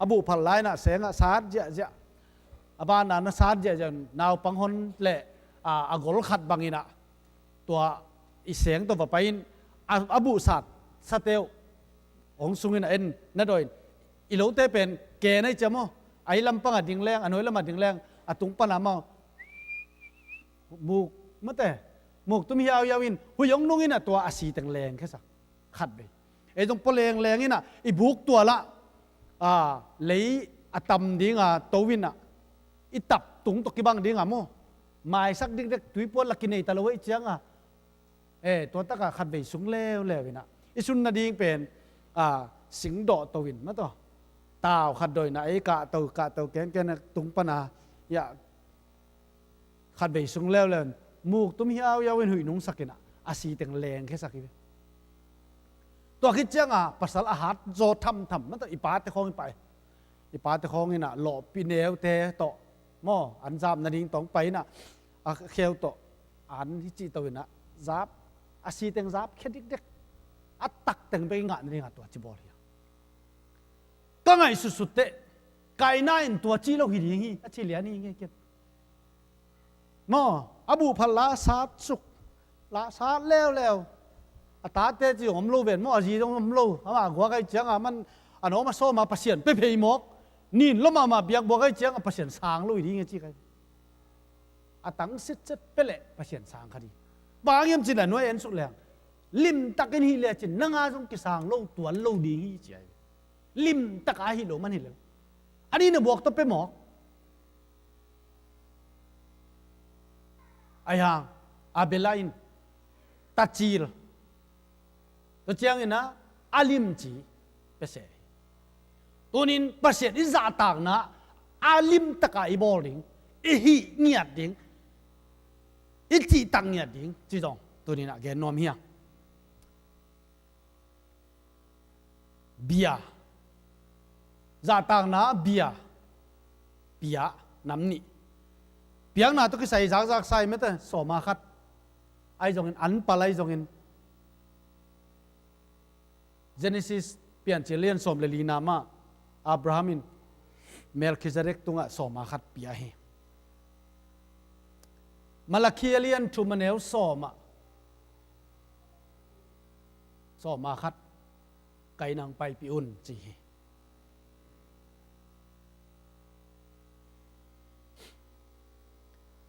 อาบูพัลไลนะเสียงสาดเจอาบานาสาดเจนาวปังฮอนเละอากลขัดบางอินะตัว อีเสียงตัวไปอบูสัตสเตลองสุงินเอ็นนั่นโดยอีโลเตเป็นเกนให้จมอไอ้ลำปังดิ่งแรงอันน้อยลำดิ่งแรงอตุงปนามอมูกมะแต่มูกตุ้มยาวยาวินหุยงนุ่งอินตัวอาศีตังแรงแค่สักขัดไปไอ้ตรงปะแรงแรงนี่นะอีบุกตัวละเลยอตำดิ่งตัววินอีตับตุงตกิบังดิ่งโมไม่สักดิ่งเด็กตุยปวดลักกินไอ้ตะลุยเจียงตัวตะกะขัดไปสูงแล้ววินะอีสุนนาดิ่งเป็นสิงโดตัววินมาตัวตาวขัดโดยนะไอ้กะตัวแกนตุงปนาอย่าขัดไปสูงแล้วมูกตุ้มเหี่ยวยาวเว้นหุยนุ่งสักนะอาศีแต่งแรงแค่สักทีตัวคิดจังภาษาอาหารโจทำมันต้องอีปาตะคองไปอีปาตะคองนี่นะหล่อปีเนวเตะโตหม้ออันจามนาดิ่งต้องไปนะเขียวโตอันที่จีตัวนะจับอาศีแต่งจับแค่เด็กอัดตักแต่งไปงานนี่ตัวจีบอลก็ไงสุดๆเตะไก่น่าอินตัวจีเราหิริงี้จีเหลียนี่ไงเก็บมออบูพัลลาซาสุกลาซาแล้วตาเตจีผมรู้เป็นมอจีต้องผมรู้เพราะว่าหัวไก่เจียงมันอันนั้นมาโซ่มาเปลี่ยนไปเพย์มอกนี่แล้วมาเบียกบัวไก่เจียงเปลี่ยนสางรู้ดีไงจีไก่ตั้งสิทธิ์ไปเลยเปลี่ยนสางคดีบางอย่างจีนน้อยเอ็นสุดแรงลิมตักนี่เลยจีนนั่งอาจงกิสางรู้ตัวรู้ดีจีลิมตักอาฮิโลมันฮิโลอันนี้เนี่ยบวกตัวไปหมอกไอ้ห่างอาเบลาอินตัดจีลตัวเจียงอินะอาลิมจีเปเสตัวนี้เปเสอิจาต่างนะอาลิมตักไอบอลดิงอีฮีเงียดดิงอีจีตังเงียดดิงจีจงตัวนี้นะแกนอมเฮียเบียจาต่างนะเบียน้ำนี่เปียงน่ะต้องใส่จากใส่ไม่แต่สมาคัดไอ้จงอันปลายจงGenesis เปลี่ยนเจเลียนสมเลลีนามาอับราฮัมินเมลคิเซเรกตุงะสมาคัดเปียเฮมาลาคีเลียนทูมันเอลสมาคัดไกนางไปปีอุนจี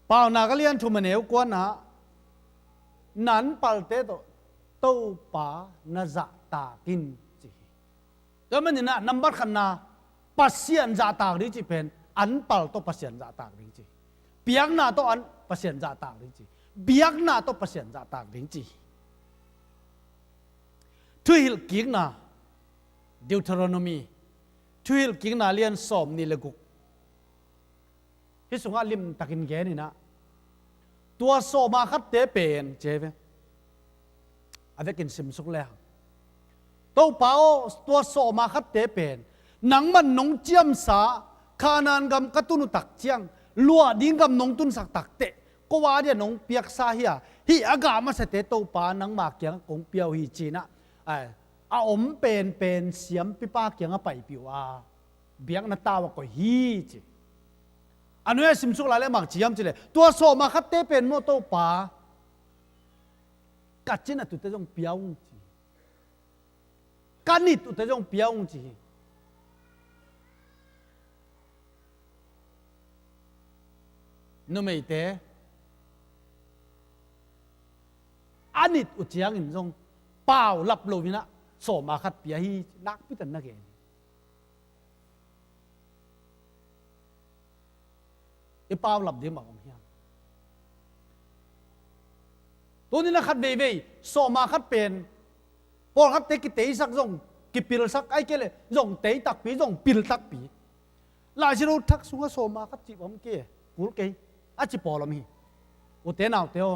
ป่าวนาก็เลียนทุมันเอวกวนนะนั้นปัลเตโตเต้าป่านาจะตากินจีแล้วมันนี่นะนับบัตรขันนาปัสเซียนจะตากดิจีเป็นอันปัลโตปัสเซียนจะตากดิจีเปียกนาโตอันปัสเซียนจะตากดิจีเบียกนาโตปัสเซียนจะตากดิจีทุยกิงนาดิวเทโรโนมีทุยกิงนาเลียนสอมนิเลกุกที่สุงาลิมตักินแกนี่นะตัวโซมาคัดเตเป็นเจเวอาเวกินซิมสุกแล้วตัวเปล่าตัวโซมาคัดเตเป็นหนังมันนงเจียมสาขานานกำกตุนุตักเจียงลัวดิ้งกำนงตุนสักตักเตก็ว่าเดียนงเปียกซาเฮียฮีอากามาเสเตตัวป่านังมากเกียงกงเปียวฮีจีนะอาอมเป็นเสียมปิป้าเกียงไปปิวเบียงนาตาวก็ฮีจีอันนี้สิมสุกหลายเลยมักจียมจีเลยตัวโซมาคัดเตเป็นโมโตป่ากัดจีน่ะตุเตจงเปียวจีกันนิดตุเตจงเปียวจีนู่นไม่เตะอันนิดอุจยังอินจงเปล่าหลับโลวินะโซมาคัดเปียฮีนักพิจารณาเกณฑ์ไอ้เปล่าหลับเดี๋ยวมาของเฮียตัวนี้นะคัดเบย์โซมาคัดเป็นพอคัดเตะกิเตะสักจงกิปิลสักไอ้เกเลยจงเตะตักปีจงปิลตักปีหลายชิโร่ทักสุงโซมาคัดจีบผมเกยกูเกยอาจิปอลมีโอเตนเอาเตโอ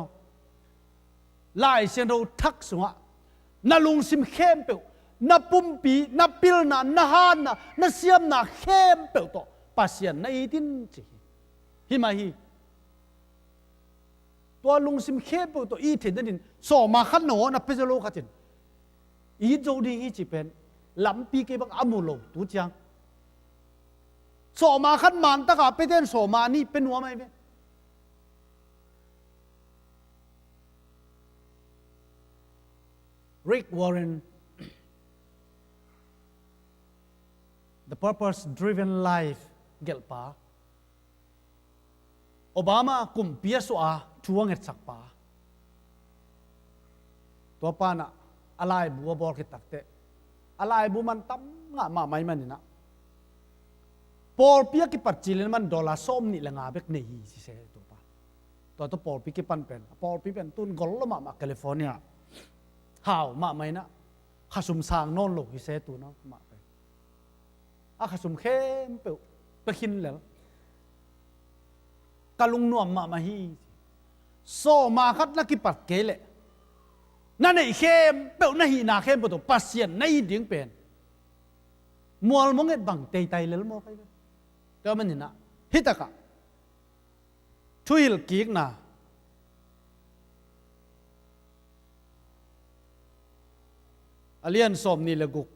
หลายชิโร่ทักสุงนาลุงซิมเข้มเปล่านาปุ่มปีนาปิลนาฮานนาเสียมนาเข้มเปล่าต่อปัสยันนาอีดินจีฮิมาฮีตัวลุงซิมเข้มเปล่าตัวอีเทนดินโซมาขันโนนาเปเจโลขัดจินอีโจดีฮีจีเป็นลำปีเก็บังอามูโลตูจังโซมาขันมันตะกาเปเดนโซมานี่เป็นหัวไหมเว้ Rick Warren The Purpose Driven Life gelpa Obama kumpia soa chuang et sakpa to pa na alai bu bor ki takte alai bu man tam nga ma mai manina por pia ki patchilin man dollar som ni langa bek nei si se to pa to por pi ki pan pen por pi pen tun gol ma California how ma mai na khasum sang non lo ki se tu no ma pe a khasum khem pe khin le kalung nuam ma hi so ma khat na ki pat ke le na nei khem pe na hi na khem to pasien nei ding pen mual mong et bang tei tai lel mo kai to man ni na hitaka thuil kik na alian som ni le guk